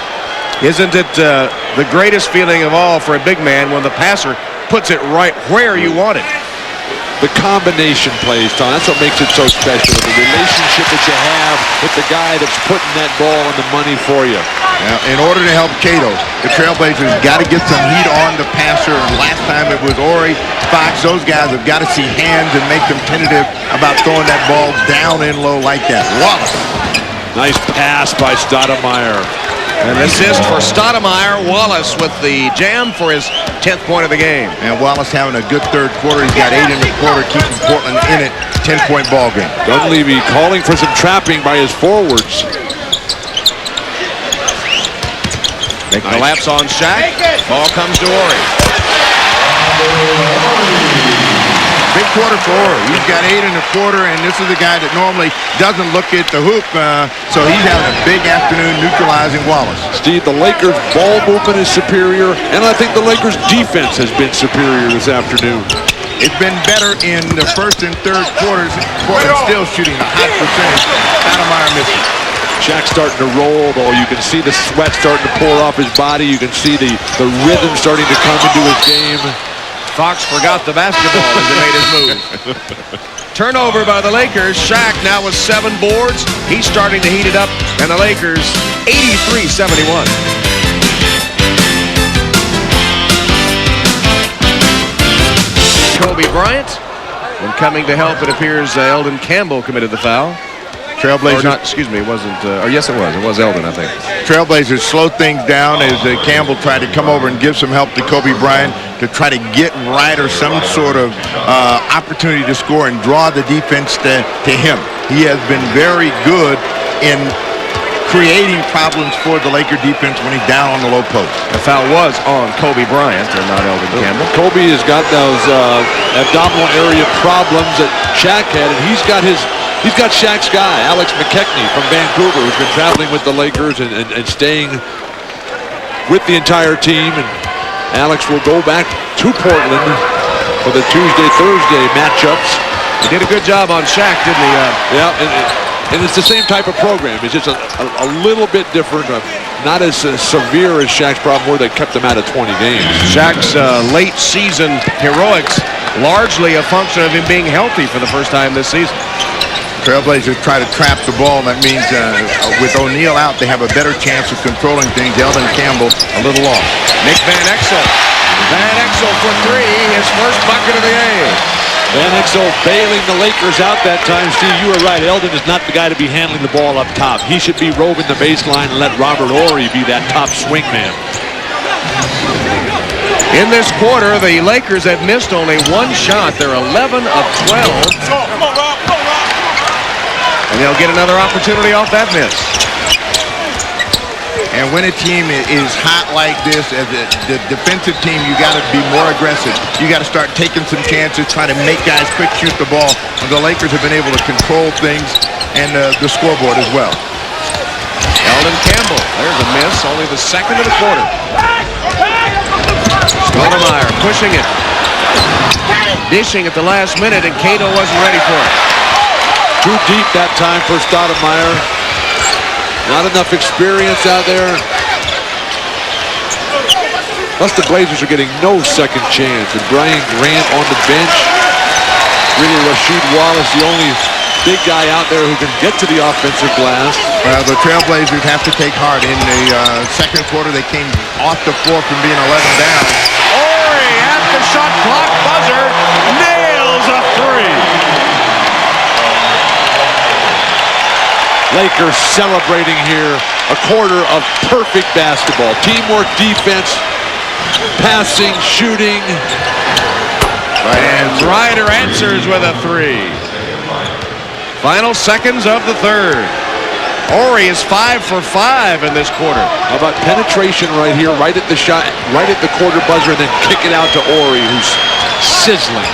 Isn't it the greatest feeling of all for a big man when the passer puts it right where you want it? The combination plays, Tom, that's what makes it so special. The relationship that you have with the guy that's putting that ball on the money for you. Now, in order to help Cato, the Trailblazers got to get some heat on the passer. Last time it was Ori, Fox. Those guys have got to see hands and make them tentative about throwing that ball down and low like that. Wallace. Nice pass by Stoudamire. An assist for Stoudamire. Wallace with the jam for his 10th point of the game. And Wallace having a good 3rd quarter. He's got 8 in the quarter, keeping Portland in it. 10-point ball game. Dunleavy calling for some trapping by his forwards. They collapse on Shaq. Ball comes to Ori. Big quarter for Ori. He's got 8 in the quarter, and this is a guy that normally doesn't look at the hoop, so he's having a big afternoon neutralizing Wallace. Steve, the Lakers' ball movement is superior, and I think the Lakers' defense has been superior this afternoon. It's been better in the 1st and 3rd quarters. Portland still shooting a high percentage. Stoudamire missing. Shaq's starting to roll, though. You can see the sweat starting to pour off his body. You can see the rhythm starting to come into his game. Fox forgot the basketball as he made his move. Turnover by the Lakers. Shaq now with 7 boards. He's starting to heat it up, and the Lakers 83-71. Kobe Bryant. And coming to help, it appears Eldon Campbell committed the foul. Trailblazers. Or not, excuse me, it wasn't, or yes it was. It was Eldon, I think. Trailblazers slow things down as Campbell tried to come over and give some help to Kobe Bryant to try to get Rider some sort of opportunity to score and draw the defense to him. He has been very good in creating problems for the Laker defense when he's down on the low post. The foul was on Kobe Bryant and not Eldon Campbell. Kobe has got those abdominal area problems that Shaq had, and he's got Shaq's guy, Alex McKechnie from Vancouver, who's been traveling with the Lakers and staying with the entire team. And Alex will go back to Portland for the Tuesday-Thursday matchups. He did a good job on Shaq, didn't he? Yeah, and it's the same type of program. It's just a little bit different, not as severe as Shaq's problem where they kept him out of 20 games. Shaq's late season heroics, largely a function of him being healthy for the first time this season. Trailblazers try to trap the ball, and that means with O'Neal out, they have a better chance of controlling things. Eldon Campbell a little off. Nick Van Exel. Van Exel for three, his first bucket of the game. Van Exel bailing the Lakers out that time. Steve, you were right. Eldon is not the guy to be handling the ball up top. He should be roving the baseline and let Robert Horry be that top swing man. In this quarter, the Lakers have missed only one shot. They're 11 of 12. And they'll get another opportunity off that miss. And when a team is hot like this, as the defensive team, you got to be more aggressive. You got to start taking some chances, trying to make guys quick shoot the ball. And the Lakers have been able to control things and the scoreboard as well. Eldon Campbell, there's a miss, only the second of the quarter. Stoudamire pushing it. Dishing at the last minute, and Cato wasn't ready for it. Too deep that time for Stoudamire. Not enough experience out there. Plus the Blazers are getting no second chance. And Bryant Grant on the bench. Really Rasheed Wallace, the only big guy out there who can get to the offensive glass. Well, the Trailblazers have to take heart. In the second quarter, they came off the floor from being 11 down. Horry at the shot clock buzzer nails a three. Lakers celebrating here a quarter of perfect basketball. Teamwork, defense, passing, shooting. And Ryder answers with a three. Final seconds of the third. Horry is 5 for 5 in this quarter. How about penetration right here, right at the shot, right at the quarter buzzer, and then kick it out to Horry, who's sizzling.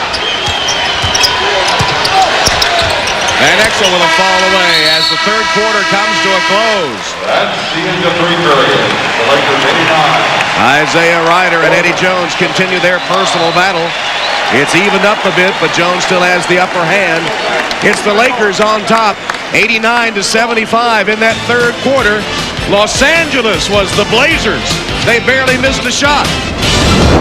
Van Exel with a fall away as the third quarter comes to a close. That's the end of three periods. The Lakers 89. Isaiah Ryder and Eddie Jones continue their personal battle. It's evened up a bit, but Jones still has the upper hand. It's the Lakers on top, 89-75 in that third quarter. Los Angeles was the Blazers. They barely missed a shot.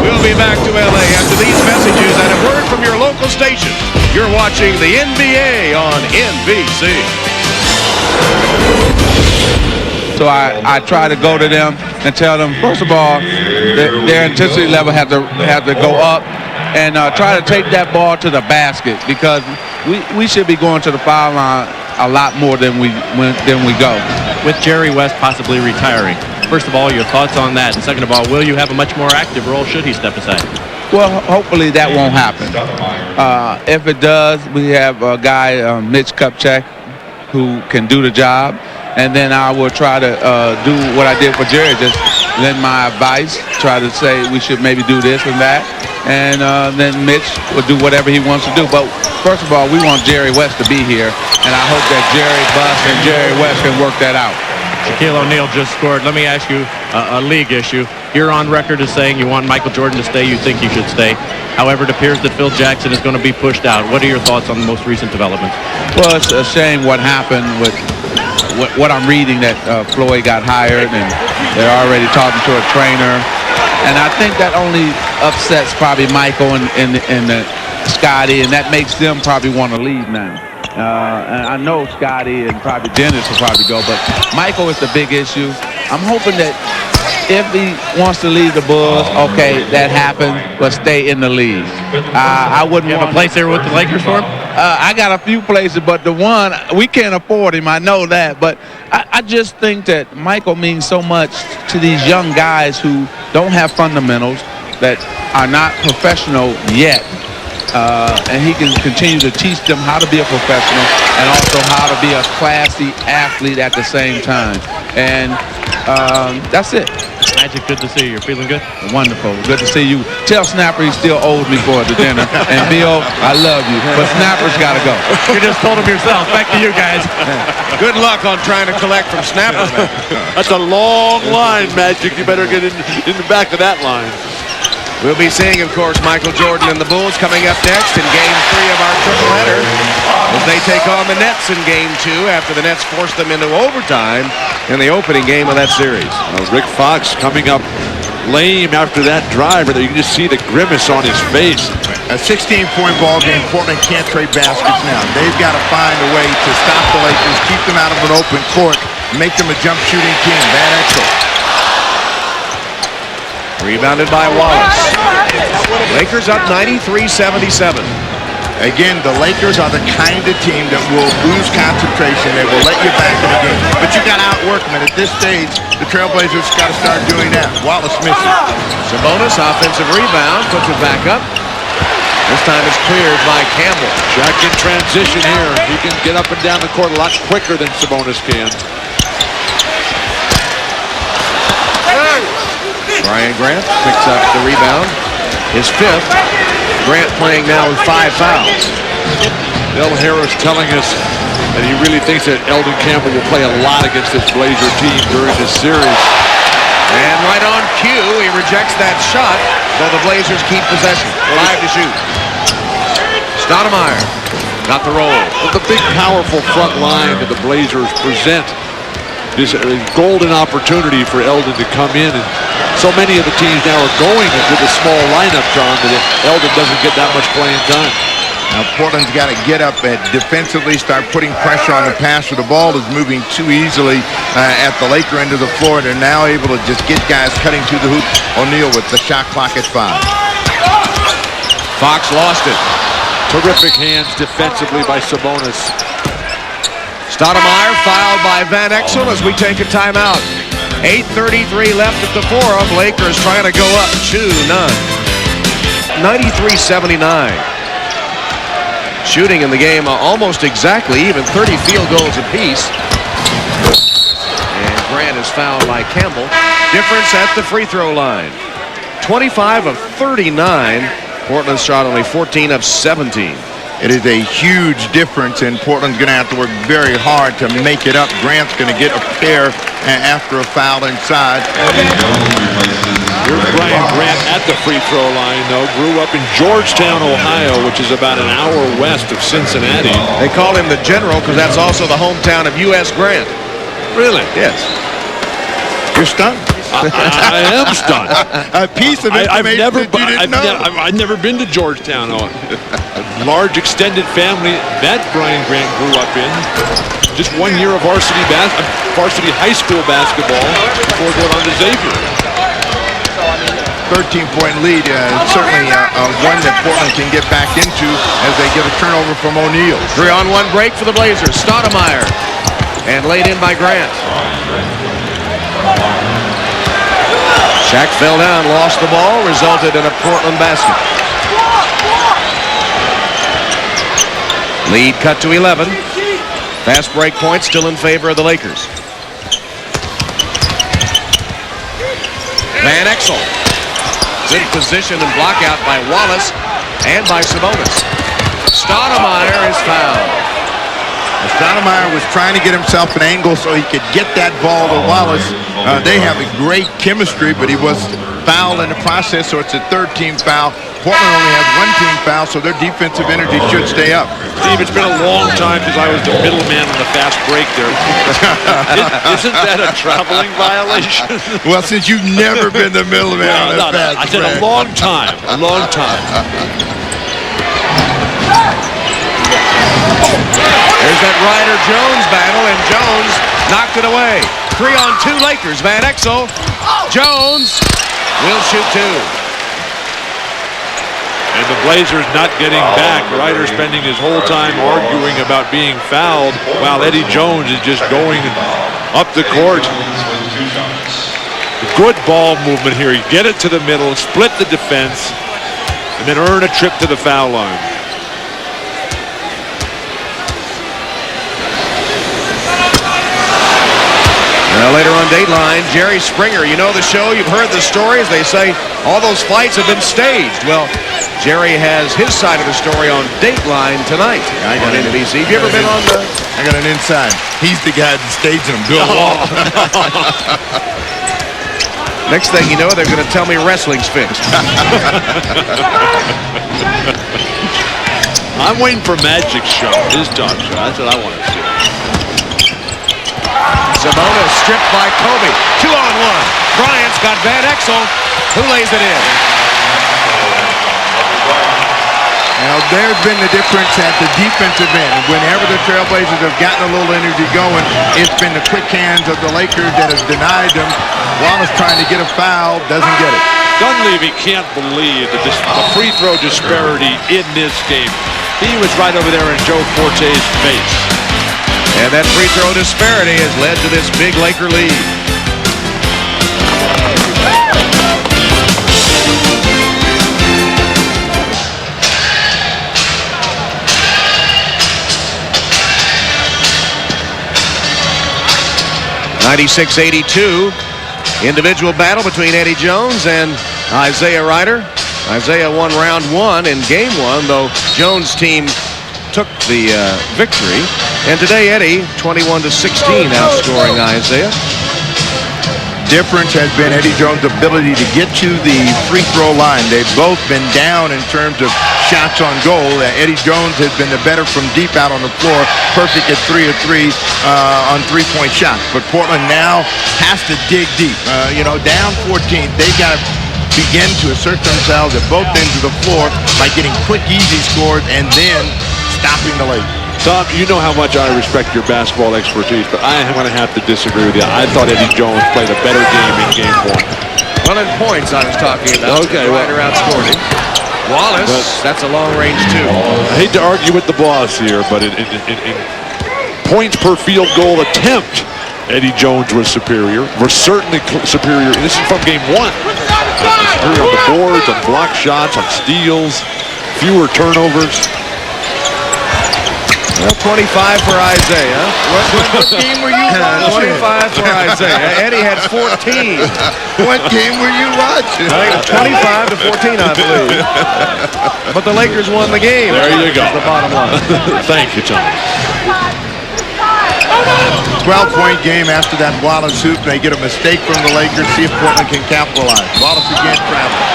We'll be back to LA after these messages and a word from your local station. You're watching the NBA on NBC. So I try to go to them and tell them, first of all, their intensity level have to go up, and try to take that ball to the basket, because we should be going to the foul line a lot more than we go. With Jerry West possibly retiring, first of all, your thoughts on that, and second of all, will you have a much more active role should he step aside? Well, hopefully that won't happen. If it does, we have a guy, Mitch Kupchak, who can do the job, and then I will try to do what I did for Jerry, just lend my advice, try to say we should maybe do this and that, and then Mitch will do whatever he wants to do. But first of all, we want Jerry West to be here, and I hope that Jerry Buss and Jerry West can work that out. Shaquille O'Neal just scored. Let me ask you a league issue. You're on record as saying you want Michael Jordan to stay. You think he should stay. However, it appears that Phil Jackson is going to be pushed out. What are your thoughts on the most recent developments? Well, it's a shame what happened with what I'm reading, that Floyd got hired and they're already talking to a trainer. And I think that only upsets probably Michael and Scotty, and that makes them probably want to leave now. And I know Scotty and probably Dennis will probably go, but Michael is the big issue. I'm hoping that if he wants to leave the Bulls, okay, that happened, but stay in the league. I wouldn't have a place there with the Lakers for him? I got a few places, but the one, we can't afford him, I know that. But I just think that Michael means so much to these young guys who don't have fundamentals, that are not professional yet. and he can continue to teach them how to be a professional and also how to be a classy athlete at the same time. And that's it. Magic, good to see you. You're feeling good? Wonderful. Good to see you. Tell Snapper he still owes me for the dinner. And Bill, I love you, but Snapper's got to go. You just told him yourself. Back to you guys. Good luck on trying to collect from Snapper. That's a long line, Magic. You better get in the back of that line. We'll be seeing, of course, Michael Jordan and the Bulls coming up next in Game 3 of our triple-header as they take on the Nets in Game 2 after the Nets forced them into overtime in the opening game of that series. Rick Fox coming up lame after that drive, but you can just see the grimace on his face. A 16-point ball game. Portland can't trade baskets now. They've got to find a way to stop the Lakers, keep them out of an open court, make them a jump shooting team. Van Exel. Rebounded by Wallace. Lakers up 93-77. Again, the Lakers are the kind of team that will lose concentration. They will let you back in the game. But you got to outwork them. And at this stage, the Trailblazers got to start doing that. Wallace missing. Sabonis, offensive rebound, puts it back up. This time it's cleared by Campbell. Shaq in transition here. He can get up and down the court a lot quicker than Sabonis can. Brian Grant picks up the rebound. His fifth. Grant playing now with 5 fouls. Bill Harris telling us that he really thinks that Eldon Campbell will play a lot against this Blazer team during this series. And right on cue, he rejects that shot, though the Blazers keep possession. 5 to shoot. Stoudamire got the roll. With the big, powerful front line that the Blazers present, this a golden opportunity for Eldon to come in, and so many of the teams now are going with a small lineup, John, that if Eldon doesn't get that much playing time. Now Portland's got to get up and defensively start putting pressure on the passer. The ball is moving too easily at the Laker end of the floor. They're now able to just get guys cutting to the hoop. O'Neal with the shot clock at 5. Fox lost it. Terrific hands defensively by Sabonis. Stoudamire fouled by Van Exel as we take a timeout. 8:33 left at the forum. Lakers trying to go up 2-0. 93-79. Shooting in the game almost exactly even, 30 field goals apiece. And Grant is fouled by Campbell. Difference at the free throw line. 25 of 39. Portland shot only 14 of 17. It is a huge difference, and Portland's going to have to work very hard to make it up. Grant's going to get a pair after a foul inside. Here's Brian Grant at the free throw line, though. Grew up in Georgetown, Ohio, which is about an hour west of Cincinnati. They call him the General because that's also the hometown of U.S. Grant. Really? Yes. You're stunned. I am stunned. A piece of information I've never been to Georgetown. A large extended family that Brian Grant grew up in. Just 1 year of varsity high school basketball before going on to Xavier. 13-point lead, certainly one that Portland can get back into as they get a turnover from O'Neal. 3-on-1 break for the Blazers. Stoudamire and laid in by Grant. Shaq fell down, lost the ball, resulted in a Portland basket. Lead cut to 11. Fast break point still in favor of the Lakers. Van Exel. Good position and block out by Wallace and by Sabonis. Stoudamire is fouled. Stoudamire was trying to get himself an angle so he could get that ball to Wallace. They have a great chemistry, but he was fouled in the process, so it's a third-team foul. Portland only has 1 team foul, so their defensive energy should stay up. Steve, it's been a long time since I was the middleman on the fast break there. Isn't that a traveling violation? Well, since you've never been the middleman on that fast break. I said a long time. A long time. There's that Ryder-Jones battle, and Jones knocked it away. 3-on-2 Lakers. Van Exel. Jones will shoot 2. And the Blazers not getting back. Ryder spending his whole time arguing about being fouled, while Eddie Jones is just going up the court. Good ball movement here. You get it to the middle, split the defense. and then earn a trip to the foul line. Now later on Dateline, Jerry Springer. You know the show, you've heard the stories. They say all those fights have been staged. Well, Jerry has his side of the story on Dateline tonight on NBC. Have you ever been on the... I got an inside. He's the guy that's staging them. Bill Wall. Next thing you know, they're going to tell me wrestling's fixed. I'm waiting for Magic's show, his talk show. That's what I want to see. Sabonis stripped by Kobe. 2-on-1. Bryant's got Van Exel. Who lays it in? Now, there's been the difference at the defensive end. Whenever the Trailblazers have gotten a little energy going, it's been the quick hands of the Lakers that have denied them. Wallace trying to get a foul, doesn't get it. Dunleavy can't believe the free throw disparity in this game. He was right over there in Joe Forte's face. And that free throw disparity has led to this big Laker lead. (96-82). Individual battle between Eddie Jones and Isaiah Ryder. Isaiah won round one in game one, though Jones' team took the victory. And today, Eddie, 21-16, outscoring Isaiah. Difference has been Eddie Jones' ability to get to the free throw line. They've both been down in terms of shots on goal. Eddie Jones has been the better from deep out on the floor, perfect at 3 of 3 on three-point shots. But Portland now has to dig deep. Down 14, they've got to begin to assert themselves at both ends of the floor by getting quick, easy scores and then stopping the late. Tom, you know how much I respect your basketball expertise, but I am going to have to disagree with you. I thought Eddie Jones played a better game in game one. Well, in points I was talking about. Okay, Ryder outscored him. Wallace, that's a long range two. I hate to argue with the boss here, but in points per field goal attempt, Eddie Jones was superior. We're certainly superior. This is from game one. Superior on the boards, on block shots, on steals, fewer turnovers. Well, 25 for Isaiah. What game were you watching? 25 for Isaiah. Eddie had 14. What game were you watching? I think 25 to 14, I believe. But the Lakers won the game. There you go. That's the bottom line. Thank you, Tom. 12-point game after that Wallace hoop. They get a mistake from the Lakers. See if Portland can capitalize. Wallace again traveling.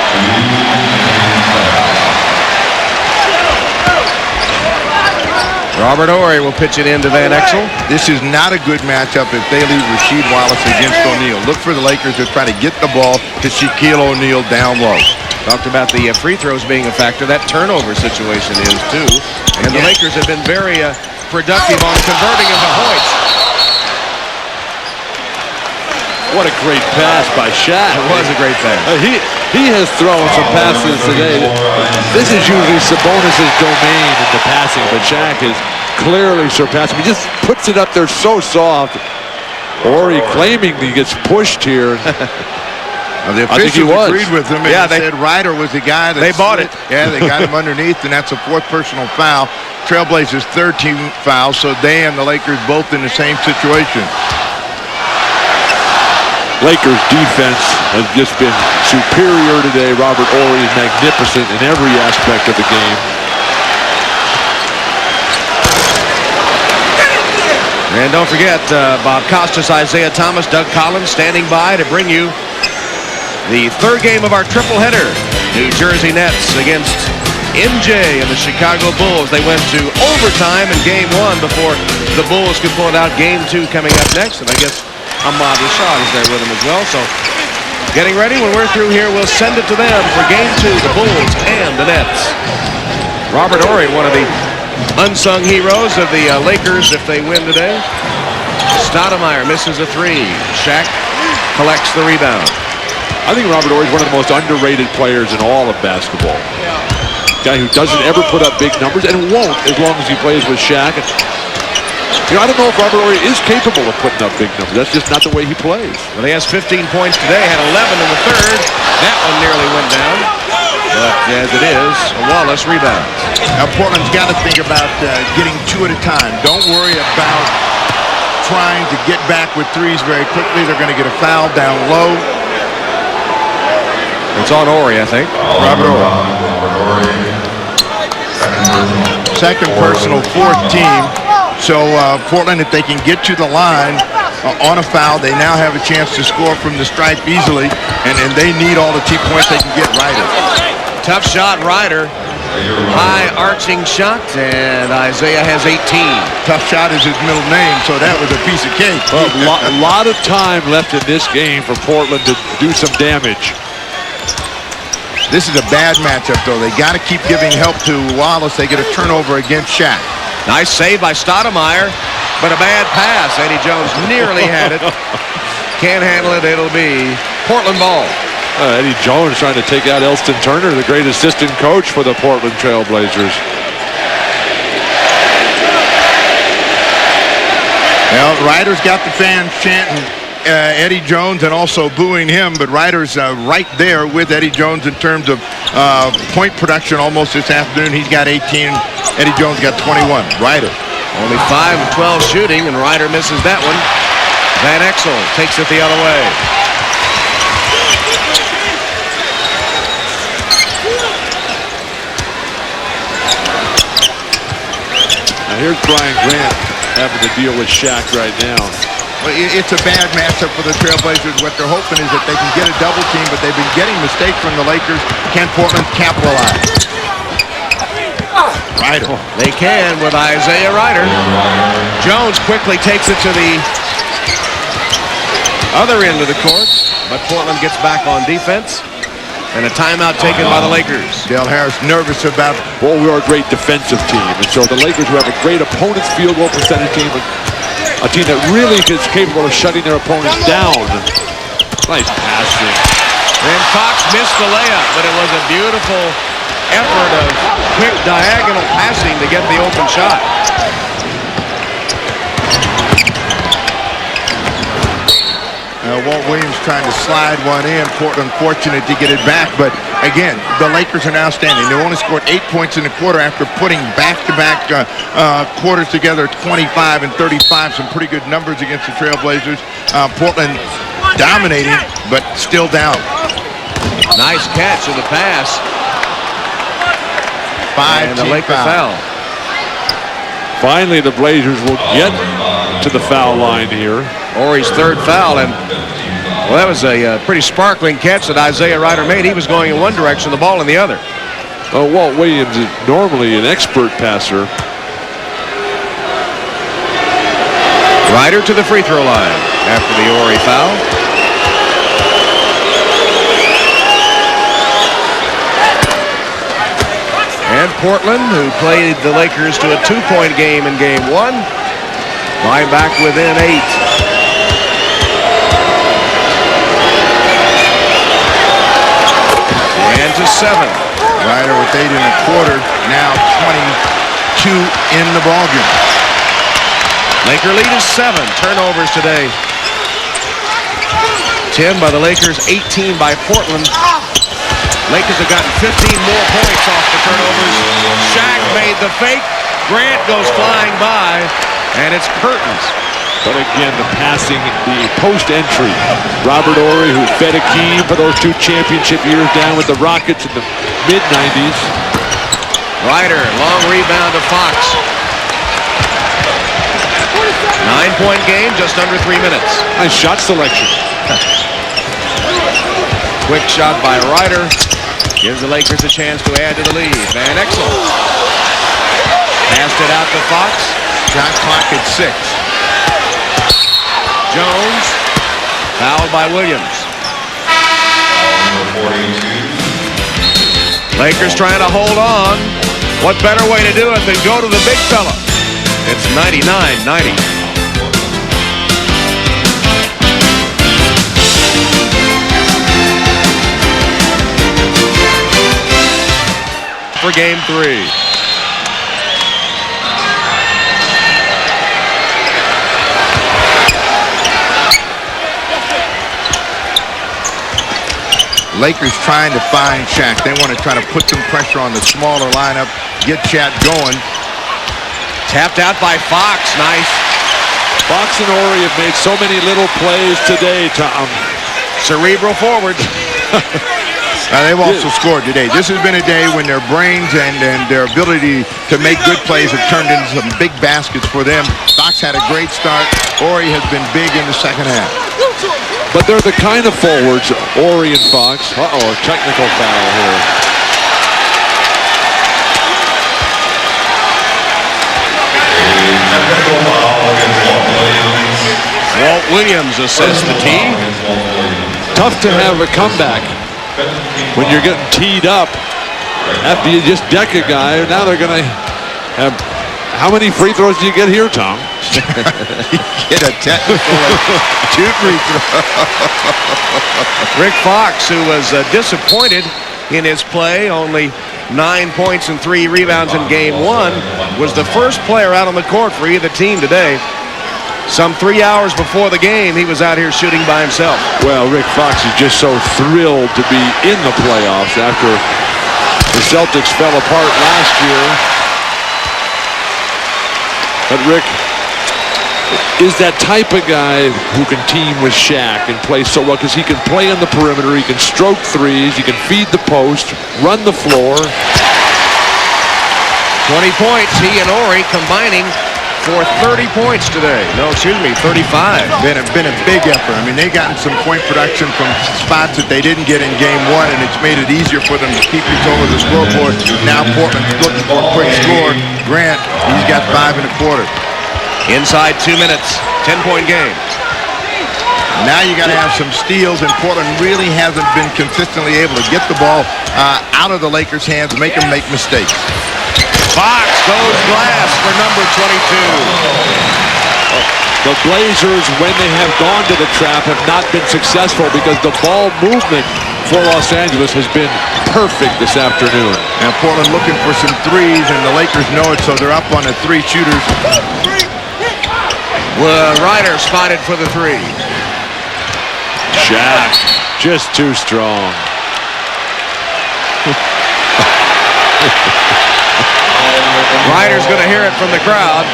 Robert Horry will pitch it into Van Exel. This is not a good matchup if they leave Rasheed Wallace against O'Neal. Look for the Lakers to try to get the ball to Shaquille O'Neal down low. Talked about the free throws being a factor. That turnover situation is too. And the Lakers have been very productive on converting into Hoyts. What a great pass by Shaq. It was a great pass. He has thrown some passes today. This is usually Sabonis' domain in the passing, but Shaq is clearly surpassing. He just puts it up there so soft. Or he claiming he gets pushed here. The officials agreed with him, and they said Ryder was the guy that they bought it. Yeah, they got him underneath, and that's a fourth personal foul. Trailblazers 13 fouls, so they and the Lakers both in the same situation. Lakers defense has just been superior today. Robert Horry is magnificent in every aspect of the game. And don't forget, Bob Costas, Isaiah Thomas, Doug Collins standing by to bring you the third game of our triple header. New Jersey Nets against MJ and the Chicago Bulls. They went to overtime in game one before the Bulls could pull it out. Game two coming up next, and I guess Ahmad Rashad is there with him as well. So getting ready. When we're through here, we'll send it to them for game two, the Bulls and the Nets. Robert Horry, one of the unsung heroes of the Lakers if they win today. Stoudamire misses a three. Shaq collects the rebound. I think Robert Horry is one of the most underrated players in all of basketball. Guy who doesn't ever put up big numbers and won't as long as he plays with Shaq. I don't know if Robert Horry is capable of putting up big numbers. That's just not the way he plays. Well, he has 15 points today, had 11 in the third. That one nearly went down. But as it is. Wallace rebounds. Now Portland's got to think about getting two at a time. Don't worry about trying to get back with threes very quickly. They're going to get a foul down low. It's on Ori, I think. Robert Ori. Second personal, fourth team. So Portland, if they can get to the line on a foul, they now have a chance to score from the stripe easily, and they need all the 2 points they can get. Ryder. Tough shot, Ryder. High arching shot, and Isaiah has 18. Tough shot is his middle name, so that was a piece of cake. Well, a lot of time left in this game for Portland to do some damage. This is a bad matchup, though. They got to keep giving help to Wallace. They get a turnover against Shaq. Nice save by Stoudamire, but a bad pass. Eddie Jones nearly had it. Can't handle it. It'll be Portland ball. Eddie Jones trying to take out Elston Turner, the great assistant coach for the Portland Trail Blazers. Well, Ryder's got the fans chanting Eddie Jones and also booing him, but Ryder's right there with Eddie Jones in terms of point production almost this afternoon. He's got 18. Eddie Jones got 21. Ryder. Only 5 of 12 shooting, and Ryder misses that one. Van Exel takes it the other way. Now here's Brian Grant having to deal with Shaq right now. Well, it's a bad matchup for the Trailblazers. What they're hoping is that they can get a double team, but they've been getting mistakes from the Lakers. Can Portland capitalize? Ryder. They can with Isaiah Ryder. Jones quickly takes it to the other end of the court, but Portland gets back on defense. And a timeout taken by the Lakers. Dale Harris nervous about. Well, we're a great defensive team, and so the Lakers, who have a great opponent's field goal percentage team, a team that really is capable of shutting their opponents down. Nice passing. And Fox missed the layup, but it was a beautiful effort of quick diagonal passing to get the open shot. Walt Williams trying to slide one in. Portland fortunate to get it back, but again, the Lakers are now standing. They only scored 8 points in the quarter after putting back-to-back quarters together, 25 and 35. Some pretty good numbers against the Trailblazers. Portland dominating, but still down. Nice catch of the pass. And the Lakers foul. Finally, the Blazers will get to the foul line here. Ori's third foul, and well, that was a pretty sparkling catch that Isaiah Ryder made. He was going in one direction, the ball in the other. Walt Williams is normally an expert passer. Ryder to the free throw line after the Ori foul. And Portland, who played the Lakers to a 2-point game in game 1, line back within 8. And to 7. Ryder with 8 in a quarter, now 22 in the ballgame. Laker lead is 7. Turnovers today. 10 by the Lakers, 18 by Portland. Lakers have gotten 15 more points off the turnovers. Shaq made the fake. Grant goes flying by, and it's curtains. But again, the passing, the post-entry. Robert Ori, who fed Akeem for those 2 championship years down with the Rockets in the mid-90s. Ryder, long rebound to Fox. 9-point game, just under 3 minutes. Nice shot selection. Quick shot by Ryder. Gives the Lakers a chance to add to the lead. Van Exel. Passed it out to Fox. Shot clock at 6. Jones, fouled by Williams. Lakers trying to hold on. What better way to do it than go to the big fella? It's 99-90. For game 3. Lakers trying to find Shaq. They want to try to put some pressure on the smaller lineup, get Shaq going. Tapped out by Fox. Nice. Fox and Horry have made so many little plays today, Tom. Cerebral forwards. They've also scored today. This has been a day when their brains and their ability to make good plays have turned into some big baskets for them. Fox had a great start. Horry has been big in the second half. But they're the kind of forwards, Horry and Fox. Uh-oh, a technical foul here. Walt Williams assists the tee. Tough to have a comeback when you're getting teed up after you just deck a guy. Now they're going to have... How many free throws do you get here, Tom? Get a technical 2 free throws. Rick Fox, who was disappointed in his play, only 9 points and 3 rebounds in game 1, was the first player out on the court for either team today. Some 3 hours before the game, he was out here shooting by himself. Well, Rick Fox is just so thrilled to be in the playoffs after the Celtics fell apart last year. But Rick is that type of guy who can team with Shaq and play so well because he can play on the perimeter, he can stroke threes, he can feed the post, run the floor. 20 points, he and Horry combining for 30 points today. No, excuse me, 35. Been a big effort. I mean, they gotten some point production from spots that they didn't get in game 1, and it's made it easier for them to keep control of the scoreboard. Now Portland's looking for a quick score. Grant, he's got 5 1/4. Inside 2 minutes, 10-point game. Now you got to have some steals, and Portland really hasn't been consistently able to get the ball out of the Lakers' hands and make them make mistakes. Fox goes glass for number 22. The Blazers, when they have gone to the trap, have not been successful because the ball movement for Los Angeles has been perfect this afternoon. And Portland looking for some threes, and the Lakers know it, so they're up on the 3 shooters. Ryder spotted for the 3. Shaq, just too strong. Ryder's going to hear it from the crowd.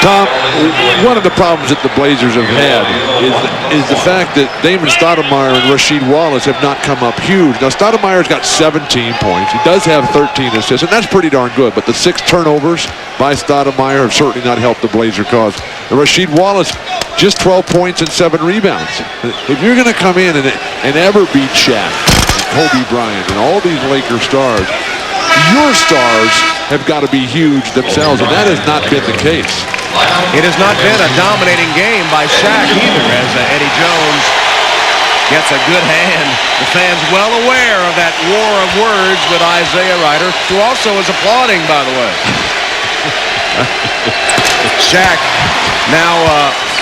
Tom, one of the problems that the Blazers have had is the fact that Damon Stoudamire and Rasheed Wallace have not come up huge. Now, Stoudamire's got 17 points. He does have 13 assists, and that's pretty darn good. But the 6 turnovers by Stoudamire have certainly not helped the Blazer cause. And Rasheed Wallace, just 12 points and 7 rebounds. If you're going to come in and ever beat Shaq, and Kobe Bryant, and all these Laker stars, your stars have got to be huge themselves, and that has not been the case. It has not been a dominating game by Shaq either, as Eddie Jones gets a good hand. The fans well aware of that war of words with Isaiah Ryder, who also is applauding, by the way. Shaq now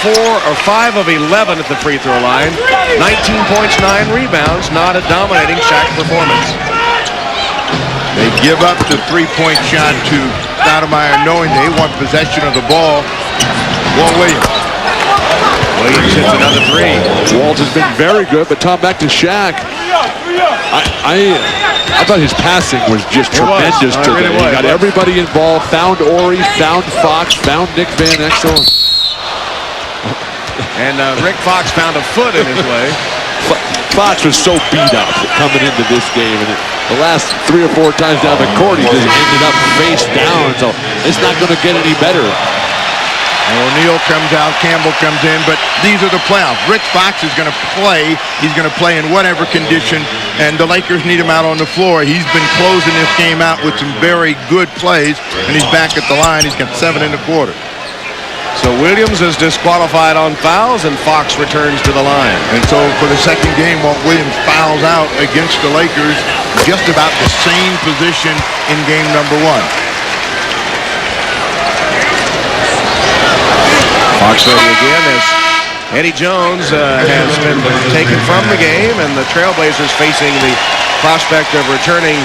4 or 5 of 11 at the free throw line. 19 points, 9 rebounds. Not a dominating Shaq performance. They give up the 3-point shot to Stoudamire, knowing they want possession of the ball. Walt Williams. Williams hits another 3. Walt has been very good, but Tom, back to Shaq. I thought his passing was just tremendous today. He got everybody involved, found Horry, found Fox, found Nick Van Exel. And Rick Fox found a foot in his way. Fox was so beat up coming into this game, and the last 3 or 4 times down the court, he just ended up face down, so it's not going to get any better. And O'Neal comes out, Campbell comes in, but these are the playoffs. Rick Fox is going to play. He's going to play in whatever condition, and the Lakers need him out on the floor. He's been closing this game out with some very good plays, and he's back at the line. He's got 7 1/4. So Williams is disqualified on fouls, and Fox returns to the line. And so for the second game, Walt Williams fouls out against the Lakers, just about the same position in game number 1. Fox ready again as Eddie Jones has been taken from the game, and the Trailblazers facing the prospect of returning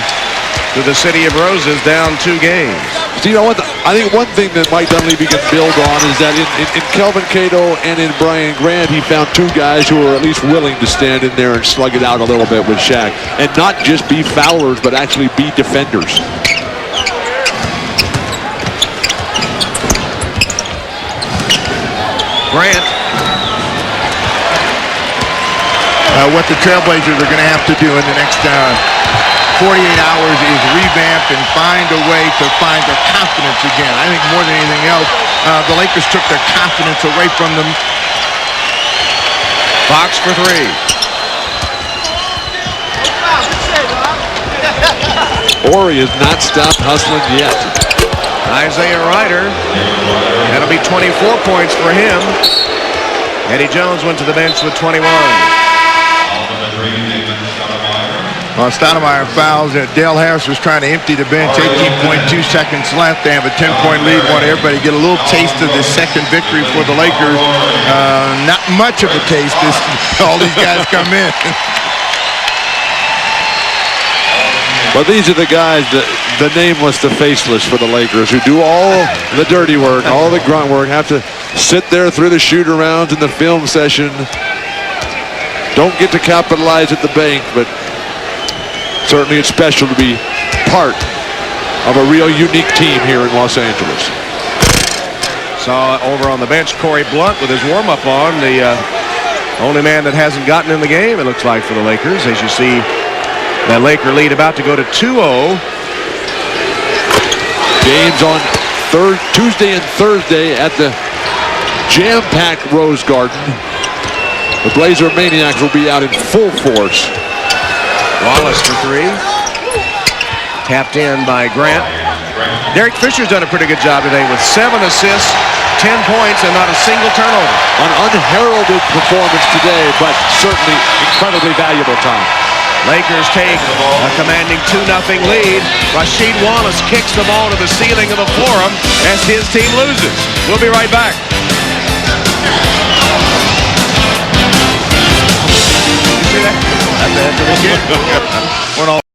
to the City of Roses, down 2 games. So, you know what? I think one thing that Mike Dunleavy can build on is that in Kelvin Cato and in Brian Grant, he found 2 guys who are at least willing to stand in there and slug it out a little bit with Shaq. And not just be foulers, but actually be defenders. Grant. What the Trailblazers are going to have to do in the next 48 hours is revamp and find a way to find their confidence again. I think more than anything else, the Lakers took their confidence away from them. Fox for 3. Horry has not stopped hustling yet. Isaiah Ryder. That'll be 24 points for him. Eddie Jones went to the bench with 21. Well, Stoudamire fouls. Dale Harris was trying to empty the bench. 18.2 seconds left. They have a 10-point lead. Want everybody to get a little taste of the second victory for the Lakers. Not much of a taste. All these guys come in. But these are the guys, the nameless, the faceless for the Lakers, who do all the dirty work, all the grunt work, have to sit there through the shoot-arounds in the film session. Don't get to capitalize at the bank, but certainly it's special to be part of a real unique team here in Los Angeles. Saw over on the bench Corey Blunt with his warm-up on, the only man that hasn't gotten in the game, it looks like, for the Lakers, as you see that Laker lead about to go to 2-0. Games on Tuesday and Thursday at the jam-packed Rose Garden. The Blazer Maniacs will be out in full force. Wallace for 3. Tapped in by Grant. Derek Fisher's done a pretty good job today with 7 assists, 10 points, and not a single turnover. An unheralded performance today, but certainly incredibly valuable time. Lakers take a commanding 2-0 lead. Rasheed Wallace kicks the ball to the ceiling of the Forum as his team loses. We'll be right back. You see that? That's it.